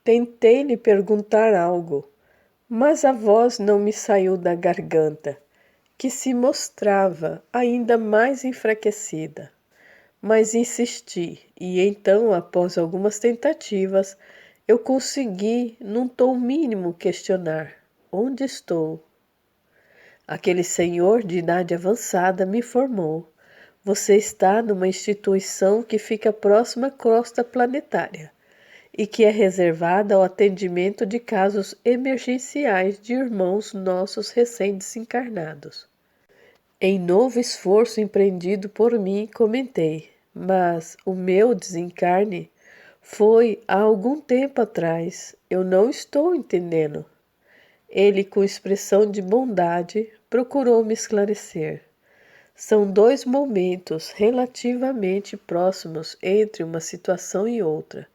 Tentei lhe perguntar algo, mas a voz não me saiu da garganta, que se mostrava ainda mais enfraquecida. Mas insisti, e então, após algumas tentativas, eu consegui, num tom mínimo, questionar: onde estou? Aquele senhor de idade avançada me informou: você está numa instituição que fica próxima à crosta planetária e que é reservada ao atendimento de casos emergenciais de irmãos nossos recém-desencarnados. Em novo esforço empreendido por mim, comentei: mas o meu desencarne foi há algum tempo atrás. Eu não estou entendendo. Ele, com expressão de bondade, procurou me esclarecer. São dois momentos relativamente próximos entre uma situação e outra.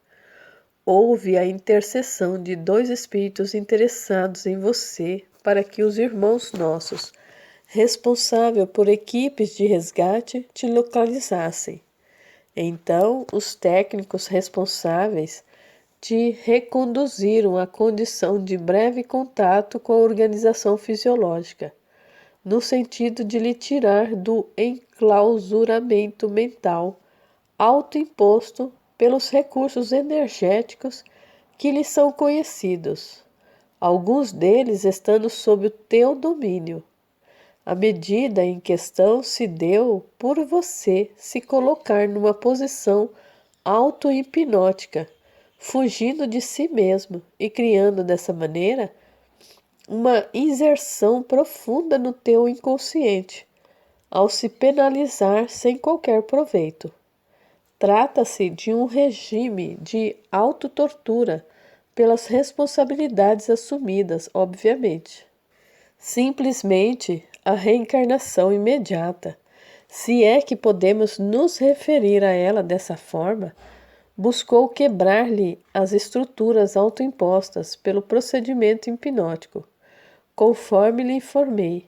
Houve a intercessão de dois espíritos interessados em você para que os irmãos nossos, responsáveis por equipes de resgate, te localizassem. Então, os técnicos responsáveis te reconduziram à condição de breve contato com a organização fisiológica, no sentido de lhe tirar do enclausuramento mental autoimposto pelos recursos energéticos que lhe são conhecidos, alguns deles estando sob o teu domínio. A medida em questão se deu por você se colocar numa posição auto-hipnótica, fugindo de si mesmo e criando dessa maneira uma inserção profunda no teu inconsciente, ao se penalizar sem qualquer proveito. Trata-se de um regime de autotortura pelas responsabilidades assumidas, obviamente. Simplesmente a reencarnação imediata, se é que podemos nos referir a ela dessa forma, buscou quebrar-lhe as estruturas autoimpostas pelo procedimento hipnótico. Conforme lhe informei,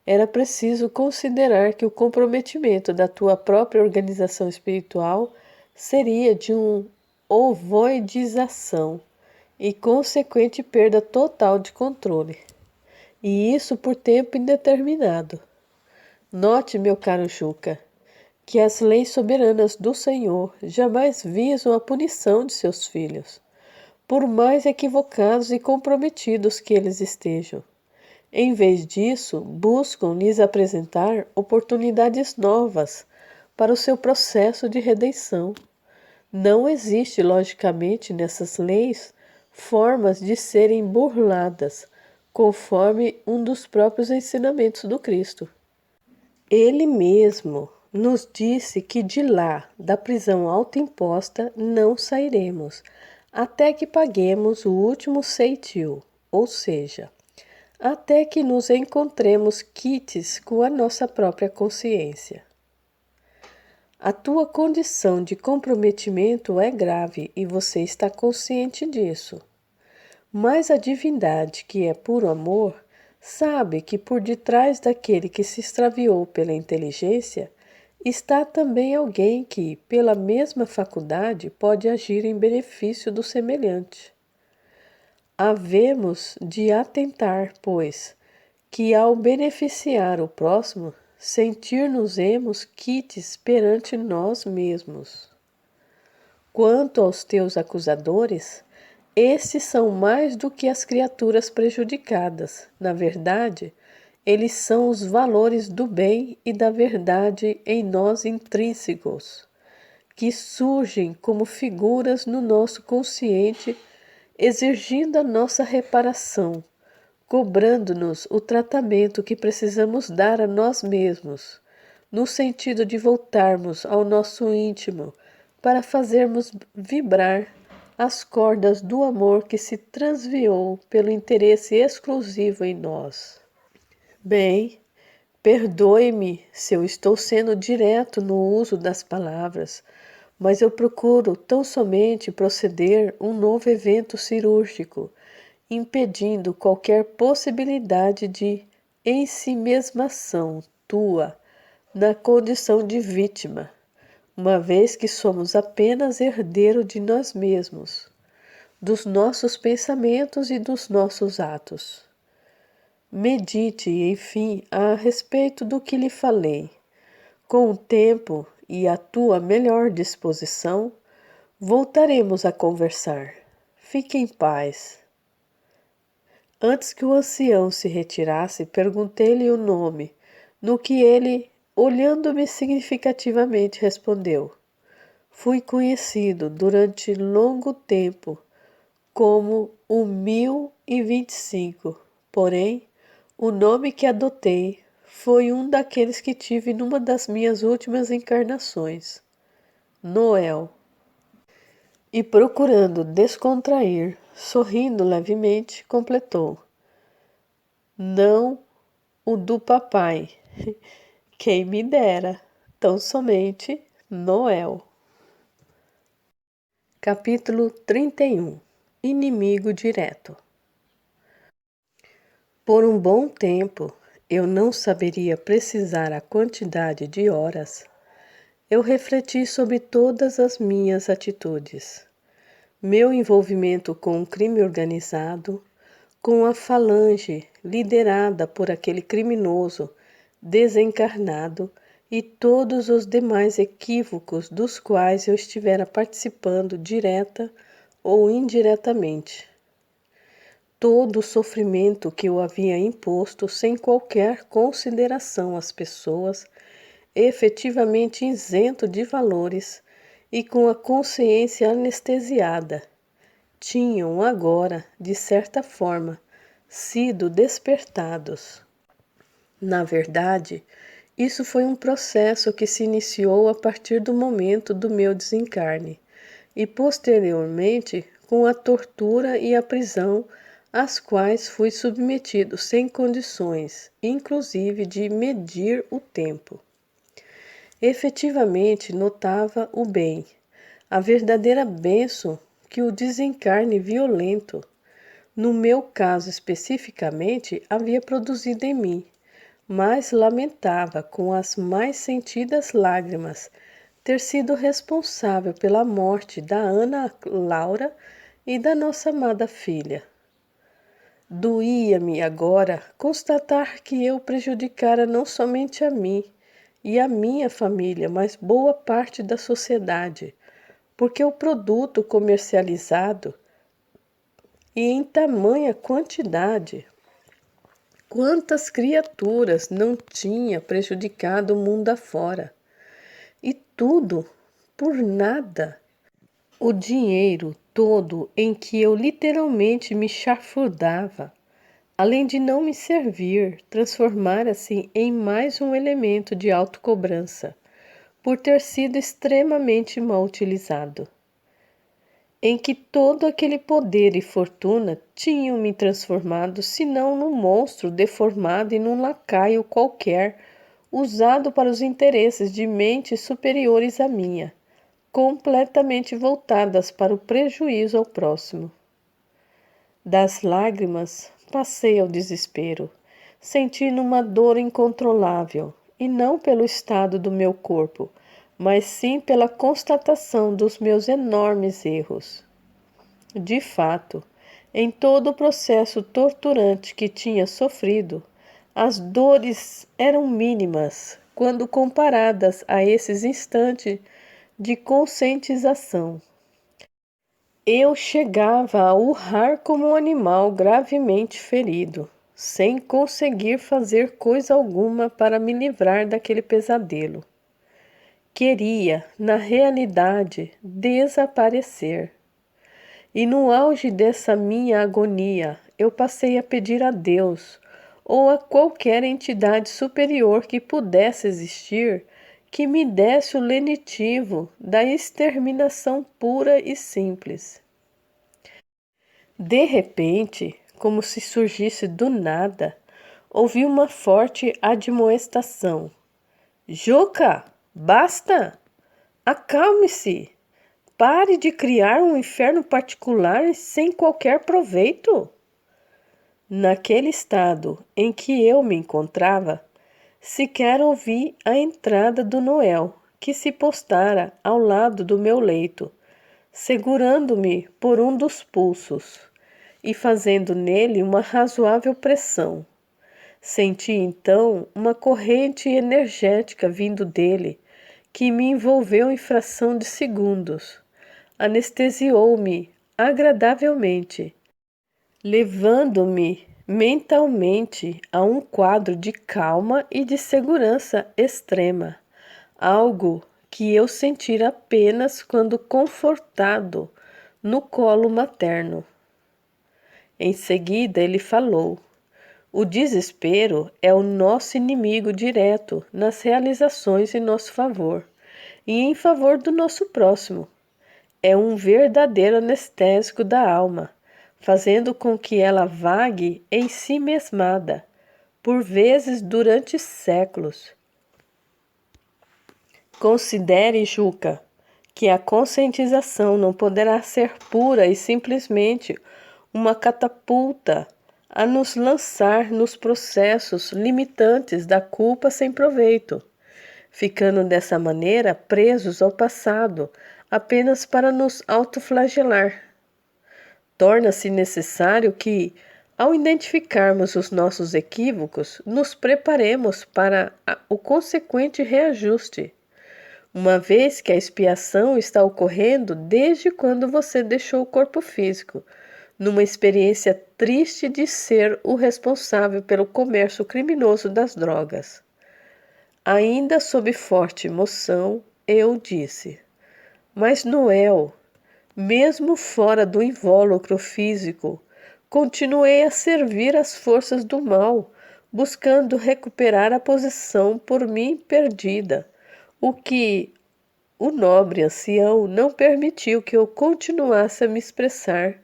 era preciso considerar que o comprometimento da tua própria organização espiritual seria de uma ovoidização e consequente perda total de controle, e isso por tempo indeterminado. Note, meu caro Juca, que as leis soberanas do Senhor jamais visam a punição de seus filhos, por mais equivocados e comprometidos que eles estejam. Em vez disso, buscam lhes apresentar oportunidades novas para o seu processo de redenção. Não existe, logicamente, nessas leis, formas de serem burladas, conforme um dos próprios ensinamentos do Cristo. Ele mesmo nos disse que de lá, da prisão autoimposta, não sairemos, até que paguemos o último ceitil, ou seja, até que nos encontremos quites com a nossa própria consciência. A tua condição de comprometimento é grave e você está consciente disso. Mas a divindade, que é puro amor, sabe que por detrás daquele que se extraviou pela inteligência, está também alguém que, pela mesma faculdade, pode agir em benefício do semelhante. Havemos de atentar, pois, que ao beneficiar o próximo, sentir-nos-emos quites perante nós mesmos. Quanto aos teus acusadores, estes são mais do que as criaturas prejudicadas. Na verdade, eles são os valores do bem e da verdade em nós intrínsecos, que surgem como figuras no nosso consciente, exigindo a nossa reparação, cobrando-nos o tratamento que precisamos dar a nós mesmos, no sentido de voltarmos ao nosso íntimo para fazermos vibrar as cordas do amor que se transviou pelo interesse exclusivo em nós. Bem, perdoe-me se eu estou sendo direto no uso das palavras, mas eu procuro tão somente proceder um novo evento cirúrgico, impedindo qualquer possibilidade de ensimesmação tua na condição de vítima, uma vez que somos apenas herdeiro de nós mesmos, dos nossos pensamentos e dos nossos atos. Medite, enfim, a respeito do que lhe falei. Com o tempo e a tua melhor disposição, voltaremos a conversar. Fique em paz. Antes que o ancião se retirasse, perguntei-lhe o nome, no que ele, olhando-me significativamente, respondeu: Fui conhecido durante longo tempo como o 1025, porém, o nome que adotei foi um daqueles que tive numa das minhas últimas encarnações, Noel. E procurando descontrair, sorrindo levemente, completou: não o do papai. Quem me dera, tão somente Noel. Capítulo 31. Inimigo direto. Por um bom tempo, eu não saberia precisar a quantidade de horas. Eu refleti sobre todas as minhas atitudes. Meu envolvimento com o crime organizado, com a falange liderada por aquele criminoso desencarnado e todos os demais equívocos dos quais eu estivera participando direta ou indiretamente. Todo o sofrimento que eu havia imposto sem qualquer consideração às pessoas, efetivamente isento de valores e com a consciência anestesiada, tinham agora, de certa forma, sido despertados. Na verdade, isso foi um processo que se iniciou a partir do momento do meu desencarne e posteriormente com a tortura e a prisão às quais fui submetido sem condições, inclusive de medir o tempo. Efetivamente notava o bem, a verdadeira bênção que o desencarne violento, no meu caso especificamente, havia produzido em mim, mas lamentava com as mais sentidas lágrimas ter sido responsável pela morte da Ana Laura e da nossa amada filha. Doía-me agora constatar que eu prejudicara não somente a mim e a minha família, mas boa parte da sociedade, porque o produto comercializado e em tamanha quantidade, quantas criaturas não tinha prejudicado o mundo afora? E tudo por nada. O dinheiro todo em que eu literalmente me chafurdava, além de não me servir, transformara-se em mais um elemento de autocobrança, por ter sido extremamente mal utilizado, em que todo aquele poder e fortuna tinham me transformado, senão num monstro deformado e num lacaio qualquer, usado para os interesses de mentes superiores à minha, completamente voltadas para o prejuízo ao próximo. Das lágrimas passei ao desespero, sentindo uma dor incontrolável, e não pelo estado do meu corpo, mas sim pela constatação dos meus enormes erros. De fato, em todo o processo torturante que tinha sofrido, as dores eram mínimas quando comparadas a esses instantes de conscientização. Eu chegava a urrar como um animal gravemente ferido, sem conseguir fazer coisa alguma para me livrar daquele pesadelo. Queria, na realidade, desaparecer. E no auge dessa minha agonia, eu passei a pedir a Deus, ou a qualquer entidade superior que pudesse existir, que me desse o lenitivo da exterminação pura e simples. De repente, como se surgisse do nada, ouvi uma forte admoestação. Joca, basta! Acalme-se! Pare de criar um inferno particular sem qualquer proveito. Naquele estado em que eu me encontrava, sequer ouvi a entrada do Noel, que se postara ao lado do meu leito, segurando-me por um dos pulsos e fazendo nele uma razoável pressão. Senti então uma corrente energética vindo dele, que me envolveu em fração de segundos. Anestesiou-me agradavelmente, levando-me mentalmente a um quadro de calma e de segurança extrema, algo que eu sentira apenas quando confortado no colo materno. Em seguida ele falou: o desespero é o nosso inimigo direto nas realizações em nosso favor e em favor do nosso próximo. É um verdadeiro anestésico da alma, fazendo com que ela vague em si mesmada, por vezes durante séculos. Considere, Juca, que a conscientização não poderá ser pura e simplesmente uma catapulta a nos lançar nos processos limitantes da culpa sem proveito, ficando dessa maneira presos ao passado apenas para nos autoflagelar. Torna-se necessário que, ao identificarmos os nossos equívocos, nos preparemos para o consequente reajuste, uma vez que a expiação está ocorrendo desde quando você deixou o corpo físico, numa experiência triste de ser o responsável pelo comércio criminoso das drogas. Ainda sob forte emoção, eu disse: mas Noel, mesmo fora do invólucro físico, continuei a servir as forças do mal, buscando recuperar a posição por mim perdida, o que o nobre ancião não permitiu que eu continuasse a me expressar,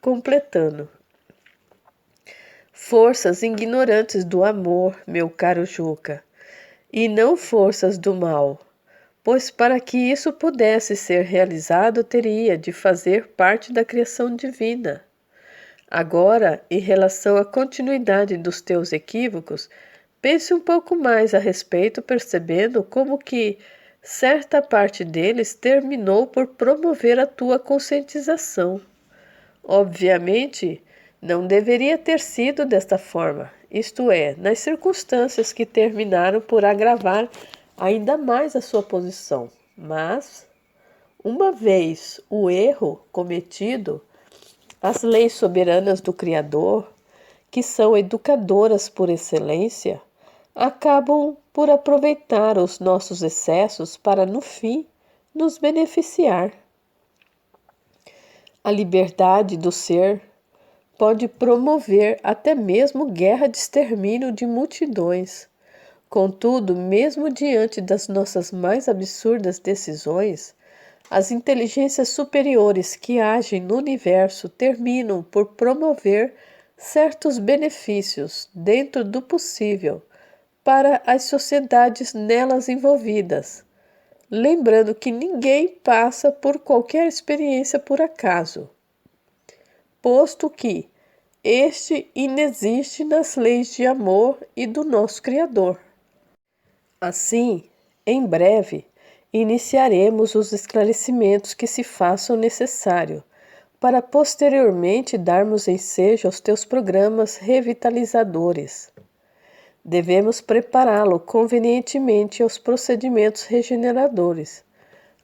completando. Forças ignorantes do amor, meu caro Juca, e não forças do mal, pois para que isso pudesse ser realizado teria de fazer parte da criação divina. Agora, em relação à continuidade dos teus equívocos, pense um pouco mais a respeito, percebendo como que certa parte deles terminou por promover a tua conscientização. Obviamente, não deveria ter sido desta forma, isto é, nas circunstâncias que terminaram por agravar ainda mais a sua posição. Mas, uma vez o erro cometido, as leis soberanas do Criador, que são educadoras por excelência, acabam por aproveitar os nossos excessos para, no fim, nos beneficiar. A liberdade do ser pode promover até mesmo guerra de extermínio de multidões. Contudo, mesmo diante das nossas mais absurdas decisões, as inteligências superiores que agem no universo terminam por promover certos benefícios dentro do possível para as sociedades nelas envolvidas, lembrando que ninguém passa por qualquer experiência por acaso, posto que este inexiste nas leis de amor e do nosso Criador. Assim, em breve, iniciaremos os esclarecimentos que se façam necessário para posteriormente darmos ensejo aos teus programas revitalizadores. Devemos prepará-lo convenientemente aos procedimentos regeneradores,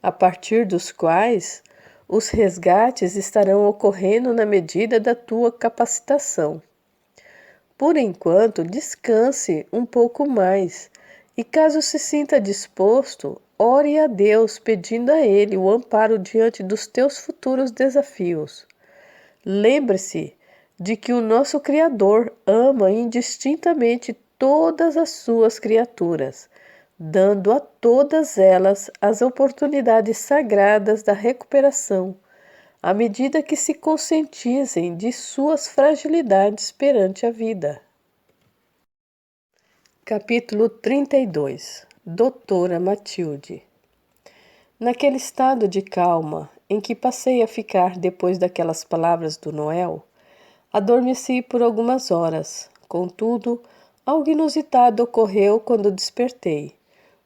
a partir dos quais os resgates estarão ocorrendo na medida da tua capacitação. Por enquanto, descanse um pouco mais e, caso se sinta disposto, ore a Deus pedindo a Ele o amparo diante dos teus futuros desafios. Lembre-se de que o nosso Criador ama indistintamente todas as suas criaturas, dando a todas elas as oportunidades sagradas da recuperação, à medida que se conscientizem de suas fragilidades perante a vida. Capítulo 32. Doutora Matilde. Naquele estado de calma em que passei a ficar depois daquelas palavras do Noel, adormeci por algumas horas. Contudo, algo inusitado ocorreu quando despertei,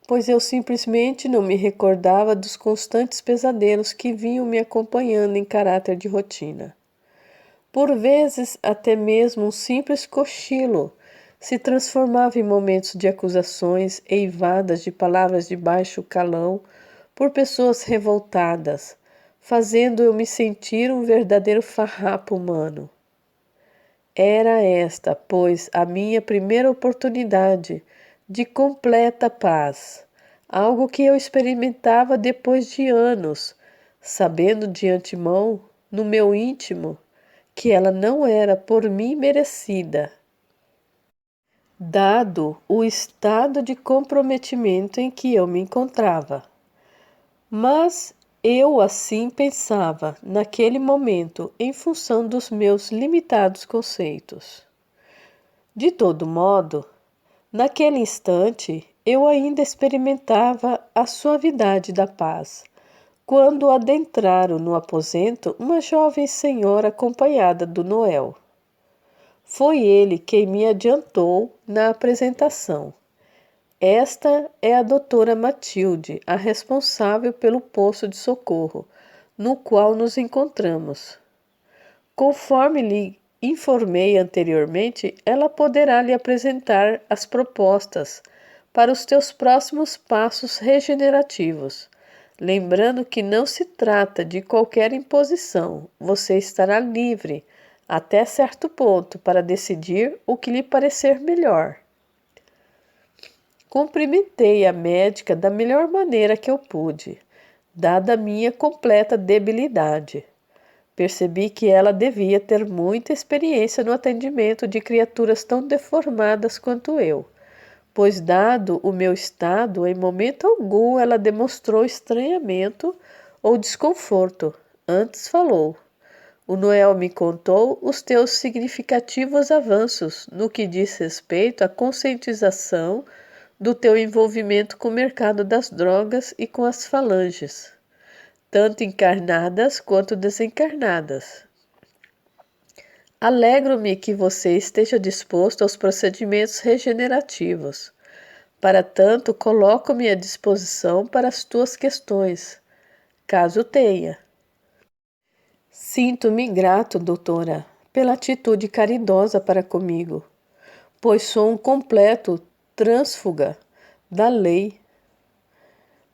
pois eu simplesmente não me recordava dos constantes pesadelos que vinham me acompanhando em caráter de rotina. Por vezes, até mesmo um simples cochilo se transformava em momentos de acusações eivadas de palavras de baixo calão por pessoas revoltadas, fazendo eu me sentir um verdadeiro farrapo humano. Era esta, pois, a minha primeira oportunidade de completa paz, algo que eu experimentava depois de anos, sabendo de antemão, no meu íntimo, que ela não era por mim merecida, dado o estado de comprometimento em que eu me encontrava. Mas eu assim pensava naquele momento em função dos meus limitados conceitos. De todo modo, Naquele instante, eu ainda experimentava a suavidade da paz, quando adentraram no aposento uma jovem senhora acompanhada do Noel. Foi ele quem me adiantou na apresentação. Esta é a doutora Matilde, a responsável pelo posto de socorro, no qual nos encontramos. Conforme lhe informei anteriormente, ela poderá lhe apresentar as propostas para os teus próximos passos regenerativos. Lembrando que não se trata de qualquer imposição, você estará livre até certo ponto para decidir o que lhe parecer melhor. Cumprimentei a médica da melhor maneira que eu pude, dada a minha completa debilidade. Percebi que ela devia ter muita experiência no atendimento de criaturas tão deformadas quanto eu, pois, dado o meu estado, em momento algum ela demonstrou estranhamento ou desconforto. Antes falou. O Noel me contou os teus significativos avanços no que diz respeito à conscientização do teu envolvimento com o mercado das drogas e com as falanges, tanto encarnadas quanto desencarnadas. Alegro-me que você esteja disposto aos procedimentos regenerativos. Para tanto, coloco-me à disposição para as tuas questões, caso tenha. Sinto-me grato, doutora, pela atitude caridosa para comigo, pois sou um completo trânsfuga da lei.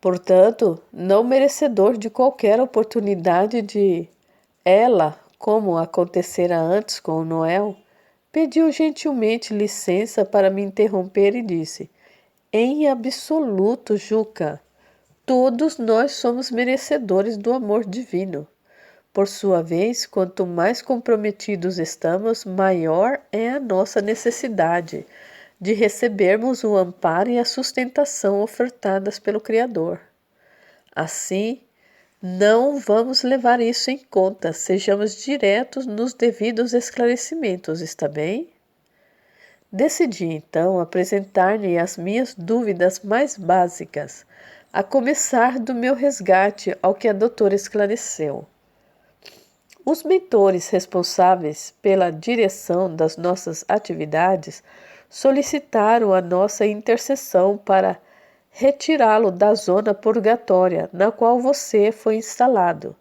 Portanto, não merecedor de qualquer oportunidade de ela, como acontecera antes com o Noel, pediu gentilmente licença para me interromper e disse: em absoluto, Juca, todos nós somos merecedores do amor divino. Por sua vez, quanto mais comprometidos estamos, maior é a nossa necessidade de recebermos o amparo e a sustentação ofertadas pelo Criador. Assim, não vamos levar isso em conta, sejamos diretos nos devidos esclarecimentos, está bem? Decidi, então, apresentar-lhe as minhas dúvidas mais básicas, a começar do meu resgate, ao que a doutora esclareceu. Os mentores responsáveis pela direção das nossas atividades solicitaram a nossa intercessão para retirá-lo da zona purgatória na qual você foi instalado.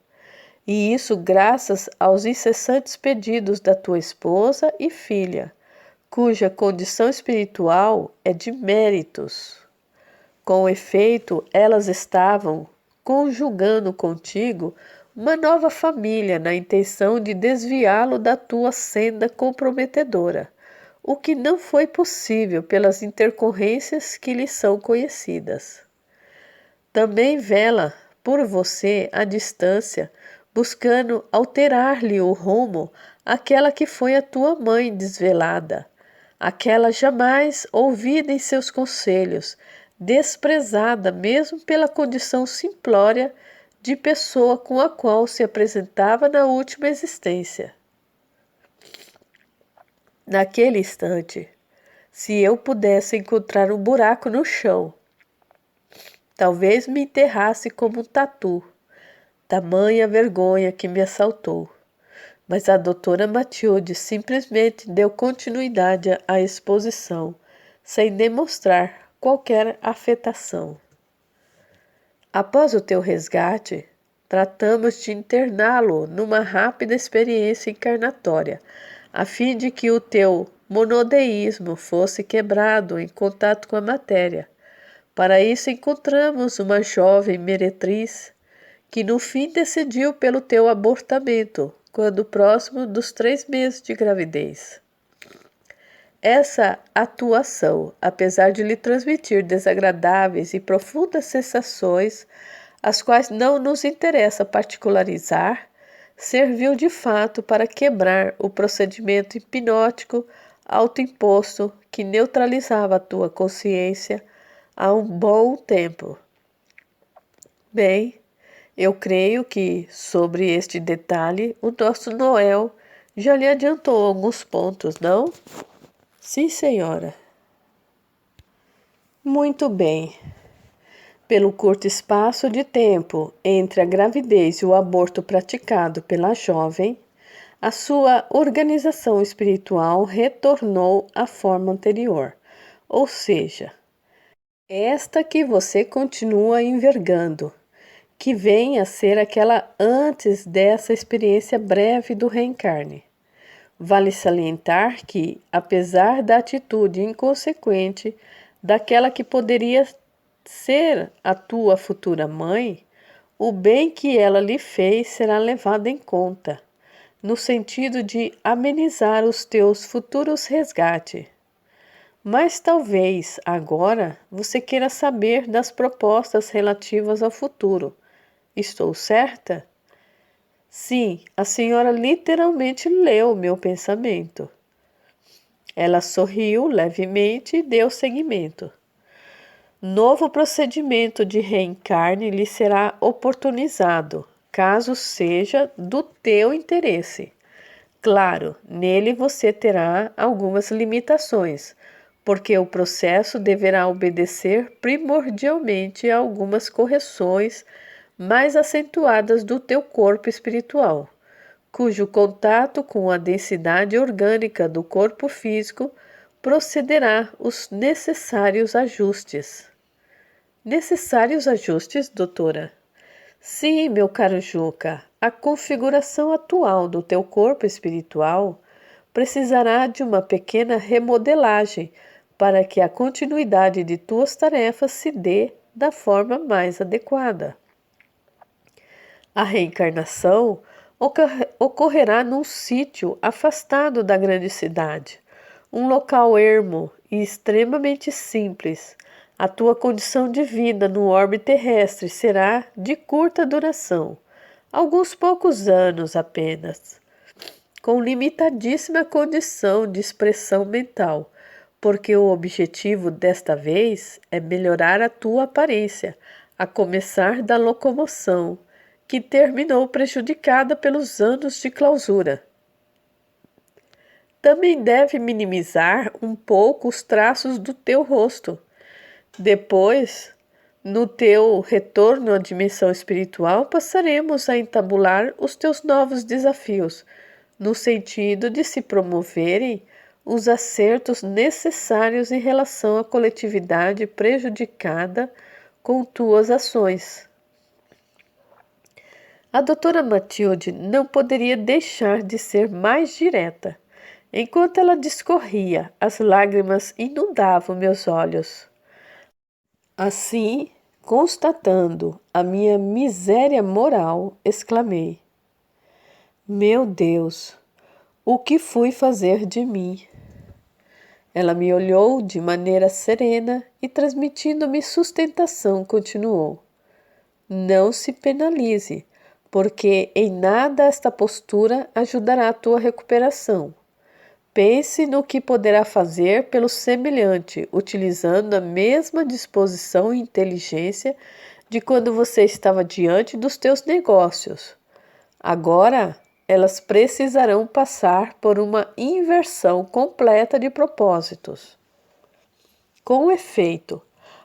E isso graças aos incessantes pedidos da tua esposa e filha, cuja condição espiritual é de méritos. Com efeito, elas estavam conjugando contigo uma nova família na intenção de desviá-lo da tua senda comprometedora, o que não foi possível pelas intercorrências que lhe são conhecidas. Também vela por você à distância, buscando alterar-lhe o rumo àquela que foi a tua mãe desvelada, aquela jamais ouvida em seus conselhos, desprezada mesmo pela condição simplória de pessoa com a qual se apresentava na última existência. Naquele instante, se eu pudesse encontrar um buraco no chão, talvez me enterrasse como um tatu, tamanha vergonha que me assaltou. Mas a doutora Matilde simplesmente deu continuidade à exposição, sem demonstrar qualquer afetação. Após o teu resgate, tratamos de interná-lo numa rápida experiência encarnatória, a fim de que o teu monodeísmo fosse quebrado em contato com a matéria. Para isso encontramos uma jovem meretriz que no fim decidiu pelo teu abortamento, quando próximo dos 3 meses de gravidez. Essa atuação, apesar de lhe transmitir desagradáveis e profundas sensações, as quais não nos interessa particularizar, serviu de fato para quebrar o procedimento hipnótico autoimposto que neutralizava a tua consciência há um bom tempo. Bem, eu creio que, sobre este detalhe, o nosso Noel já lhe adiantou alguns pontos, não? Sim, senhora. Muito bem. Pelo curto espaço de tempo entre a gravidez e o aborto praticado pela jovem, a sua organização espiritual retornou à forma anterior, ou seja, esta que você continua envergando, que vem a ser aquela antes dessa experiência breve do reencarne. Vale salientar que, apesar da atitude inconsequente daquela que poderia ser a tua futura mãe, o bem que ela lhe fez será levado em conta, no sentido de amenizar os teus futuros resgates. Mas talvez agora você queira saber das propostas relativas ao futuro. Estou certa? Sim, a senhora literalmente leu meu pensamento. Ela sorriu levemente e deu seguimento. Novo procedimento de reencarne lhe será oportunizado, caso seja do teu interesse. Claro, nele você terá algumas limitações, porque o processo deverá obedecer primordialmente a algumas correções mais acentuadas do teu corpo espiritual, cujo contato com a densidade orgânica do corpo físico procederá os necessários ajustes. Necessários ajustes, doutora? Sim, meu caro Juca, a configuração atual do teu corpo espiritual precisará de uma pequena remodelagem para que a continuidade de tuas tarefas se dê da forma mais adequada. A reencarnação ocorrerá num sítio afastado da grande cidade, um local ermo e extremamente simples. A tua condição de vida no orbe terrestre será de curta duração, alguns poucos anos apenas, com limitadíssima condição de expressão mental, porque o objetivo desta vez é melhorar a tua aparência, a começar da locomoção, que terminou prejudicada pelos anos de clausura. Também deve minimizar um pouco os traços do teu rosto. Depois, no teu retorno à dimensão espiritual, passaremos a entabular os teus novos desafios, no sentido de se promoverem os acertos necessários em relação à coletividade prejudicada com tuas ações. A doutora Matilde não poderia deixar de ser mais direta. Enquanto ela discorria, as lágrimas inundavam meus olhos. Assim, constatando a minha miséria moral, exclamei: Meu Deus, o que fui fazer de mim? Ela me olhou de maneira serena e, transmitindo-me sustentação, continuou: Não se penalize, porque em nada esta postura ajudará a tua recuperação. Pense no que poderá fazer pelo semelhante, utilizando a mesma disposição e inteligência de quando você estava diante dos teus negócios. Agora, elas precisarão passar por uma inversão completa de propósitos. Com efeito,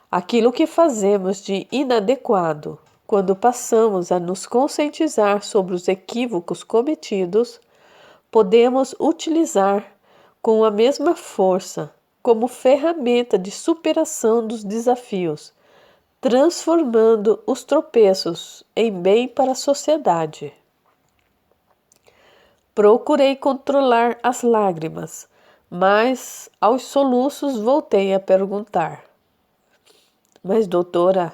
aquilo que fazemos de inadequado, quando passamos a nos conscientizar sobre os equívocos cometidos, podemos utilizar com a mesma força como ferramenta de superação dos desafios, transformando os tropeços em bem para a sociedade. Procurei controlar as lágrimas, mas aos soluços voltei a perguntar: Mas, doutora,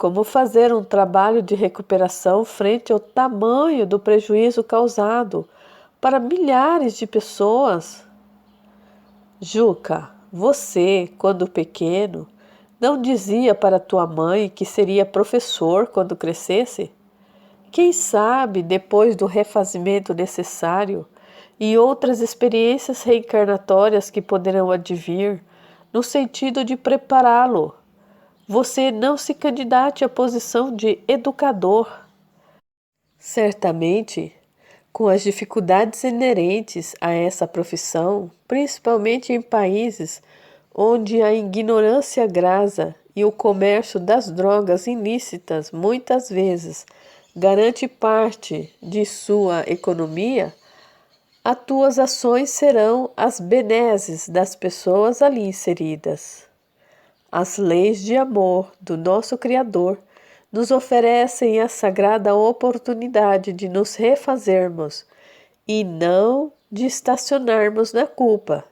como fazer um trabalho de recuperação frente ao tamanho do prejuízo causado para milhares de pessoas? Juca, você, quando pequeno, não dizia para tua mãe que seria professor quando crescesse? Quem sabe, depois do refazimento necessário e outras experiências reencarnatórias que poderão advir, no sentido de prepará-lo, você não se candidate à posição de educador. Certamente, com as dificuldades inerentes a essa profissão, principalmente em países onde a ignorância grasa e o comércio das drogas ilícitas muitas vezes garante parte de sua economia, as tuas ações serão as benesses das pessoas ali inseridas. As leis de amor do nosso Criador nos oferecem a sagrada oportunidade de nos refazermos e não de estacionarmos na culpa.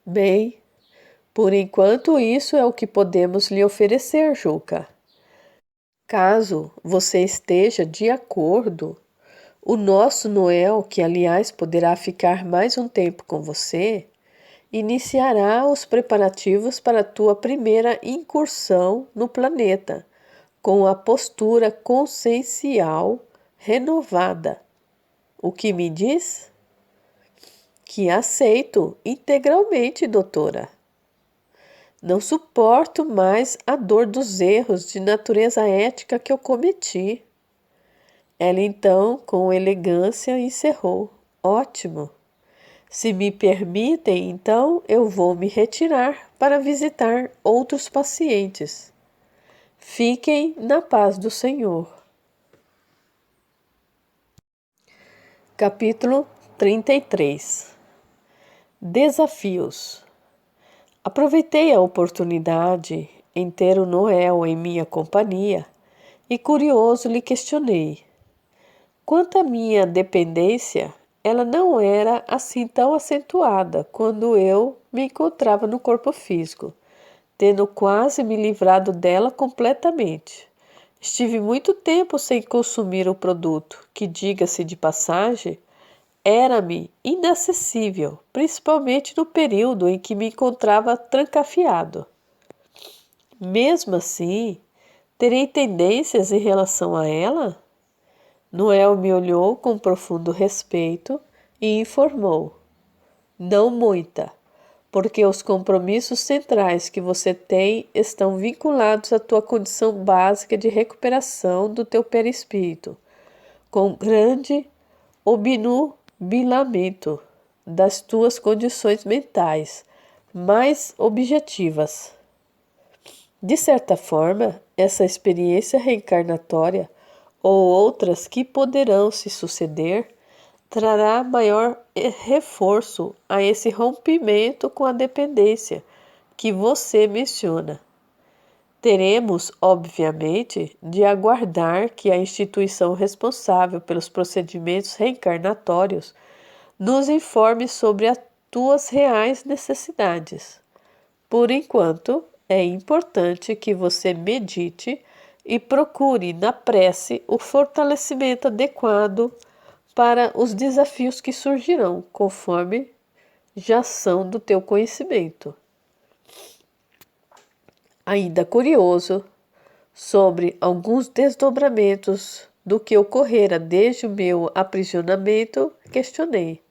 Bem, por enquanto isso é o que podemos lhe oferecer, Juca. Caso você esteja de acordo, o nosso Noel, que aliás poderá ficar mais um tempo com você, iniciará os preparativos para a tua primeira incursão no planeta, com a postura consciencial renovada. O que me diz? Que aceito integralmente, doutora. Não suporto mais a dor dos erros de natureza ética que eu cometi. Ela então, com elegância, encerrou. Ótimo. Se me permitem, então, eu vou me retirar para visitar outros pacientes. Fiquem na paz do Senhor. Capítulo 33. Desafios. Aproveitei a oportunidade em ter o Noel em minha companhia e, curioso, lhe questionei. Quanto à minha dependência, ela não era assim tão acentuada quando eu me encontrava no corpo físico, tendo quase me livrado dela completamente. Estive muito tempo sem consumir o produto, que, diga-se de passagem, era-me inacessível, principalmente no período em que me encontrava trancafiado. Mesmo assim, terei tendências em relação a ela? Noel me olhou com profundo respeito e informou: não muita, porque os compromissos centrais que você tem estão vinculados à tua condição básica de recuperação do teu perispírito, com grande obnubilamento das tuas condições mentais mais objetivas. De certa forma, essa experiência reencarnatória ou outras que poderão se suceder trará maior reforço a esse rompimento com a dependência que você menciona. Teremos, obviamente, de aguardar que a instituição responsável pelos procedimentos reencarnatórios nos informe sobre as tuas reais necessidades. Por enquanto, é importante que você medite e procure na prece o fortalecimento adequado para os desafios que surgirão, conforme já são do teu conhecimento. Ainda curioso sobre alguns desdobramentos do que ocorrera desde o meu aprisionamento, questionei.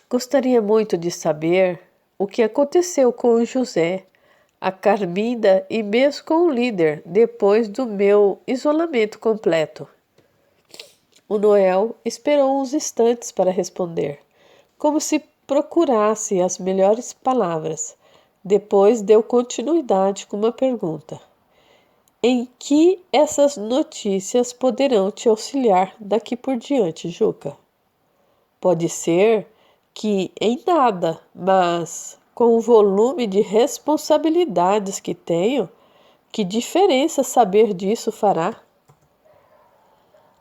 Gostaria muito de saber o que aconteceu com o José, a Carminda e mesmo com o líder depois do meu isolamento completo. O Noel esperou uns instantes para responder, como se procurasse as melhores palavras. Depois deu continuidade com uma pergunta. Em que essas notícias poderão te auxiliar daqui por diante, Juca? Pode ser que em nada, mas com o volume de responsabilidades que tenho, que diferença saber disso fará?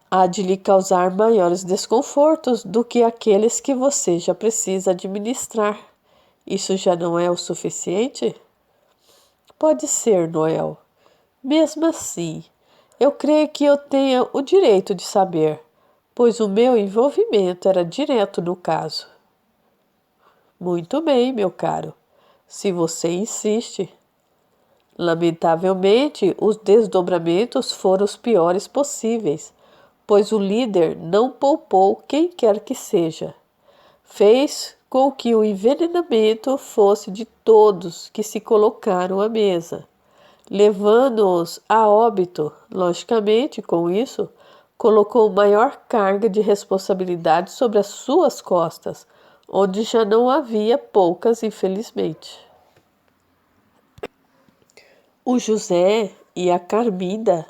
Há de lhe causar maiores desconfortos do que aqueles que você já precisa administrar. Isso já não é o suficiente? Pode ser, Noel. Mesmo assim, eu creio que eu tenha o direito de saber, pois o meu envolvimento era direto no caso. Muito bem, meu caro, se você insiste. Lamentavelmente, os desdobramentos foram os piores possíveis, pois o líder não poupou quem quer que seja. Fez com que o envenenamento fosse de todos que se colocaram à mesa, levando-os a óbito. Logicamente, com isso, colocou maior carga de responsabilidade sobre as suas costas, onde já não havia poucas, infelizmente. O José e a Carmida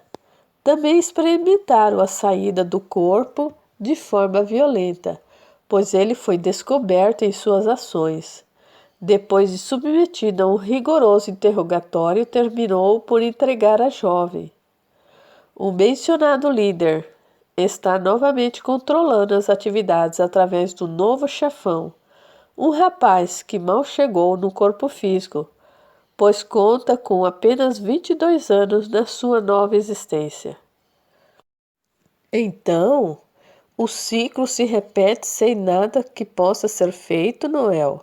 também experimentaram a saída do corpo de forma violenta, pois ele foi descoberto em suas ações. Depois de submetido a um rigoroso interrogatório, terminou por entregar a jovem. O mencionado líder está novamente controlando as atividades através do novo chefão, um rapaz que mal chegou no corpo físico, pois conta com apenas 22 anos na sua nova existência. Então, o ciclo se repete sem nada que possa ser feito, Noel.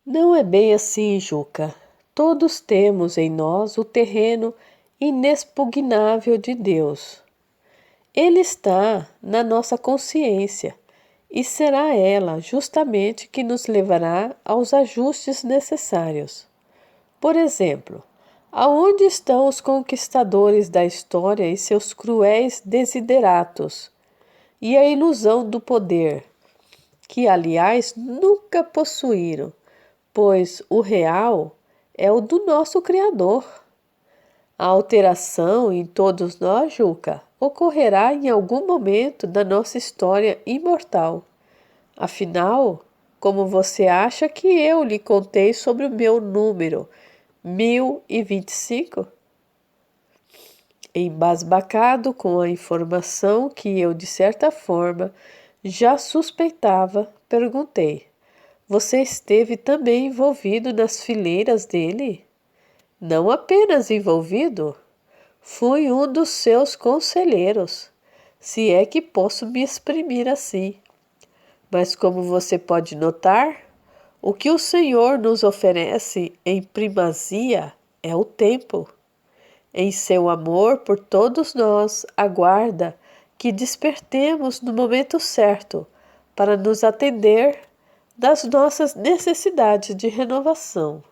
Não é bem assim, Juca. Todos temos em nós o terreno inexpugnável de Deus. Ele está na nossa consciência e será ela justamente que nos levará aos ajustes necessários. Por exemplo, aonde estão os conquistadores da história e seus cruéis desideratos, e a ilusão do poder, que aliás nunca possuíram, pois o real é o do nosso Criador. A alteração em todos nós, Juca, ocorrerá em algum momento da nossa história imortal. Afinal, como você acha que eu lhe contei sobre o meu número 1025? Embasbacado com a informação que eu, de certa forma, já suspeitava, perguntei: Você esteve também envolvido nas fileiras dele? Não apenas envolvido, fui um dos seus conselheiros, se é que posso me exprimir assim. Mas como você pode notar, o que o Senhor nos oferece em primazia é o tempo. Em seu amor por todos nós, aguarda que despertemos no momento certo para nos atender das nossas necessidades de renovação.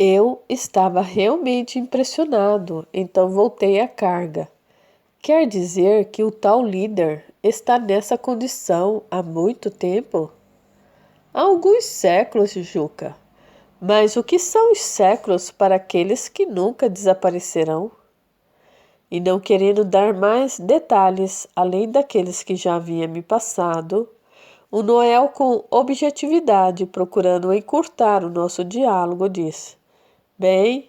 Eu estava realmente impressionado, então voltei à carga. Quer dizer que o tal líder está nessa condição há muito tempo? Há alguns séculos, Juca. Mas o que são os séculos para aqueles que nunca desaparecerão? E não querendo dar mais detalhes além daqueles que já havia me passado, o Noel, com objetividade, procurando encurtar o nosso diálogo, disse: Bem,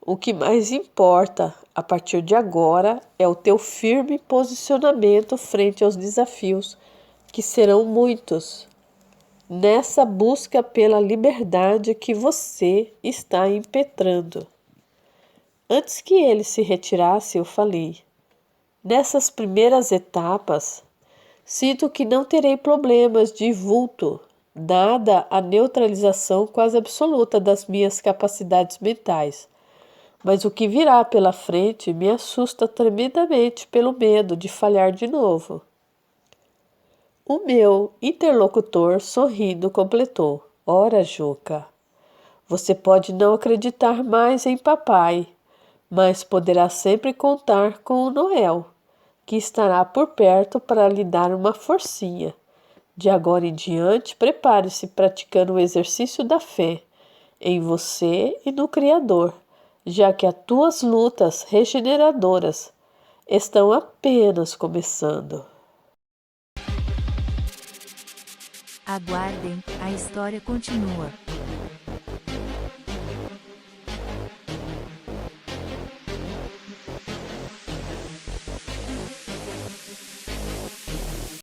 o que mais importa a partir de agora é o teu firme posicionamento frente aos desafios, que serão muitos, nessa busca pela liberdade que você está impetrando. Antes que ele se retirasse, eu falei: Nessas primeiras etapas, sinto que não terei problemas de vulto, dada a neutralização quase absoluta das minhas capacidades mentais. Mas o que virá pela frente me assusta tremendamente pelo medo de falhar de novo. O meu interlocutor, sorrindo, completou: Ora, Juca, você pode não acreditar mais em papai, mas poderá sempre contar com o Noel, que estará por perto para lhe dar uma forcinha. De agora em diante, prepare-se praticando o exercício da fé em você e no Criador, já que as tuas lutas regeneradoras estão apenas começando. Aguardem, a história continua.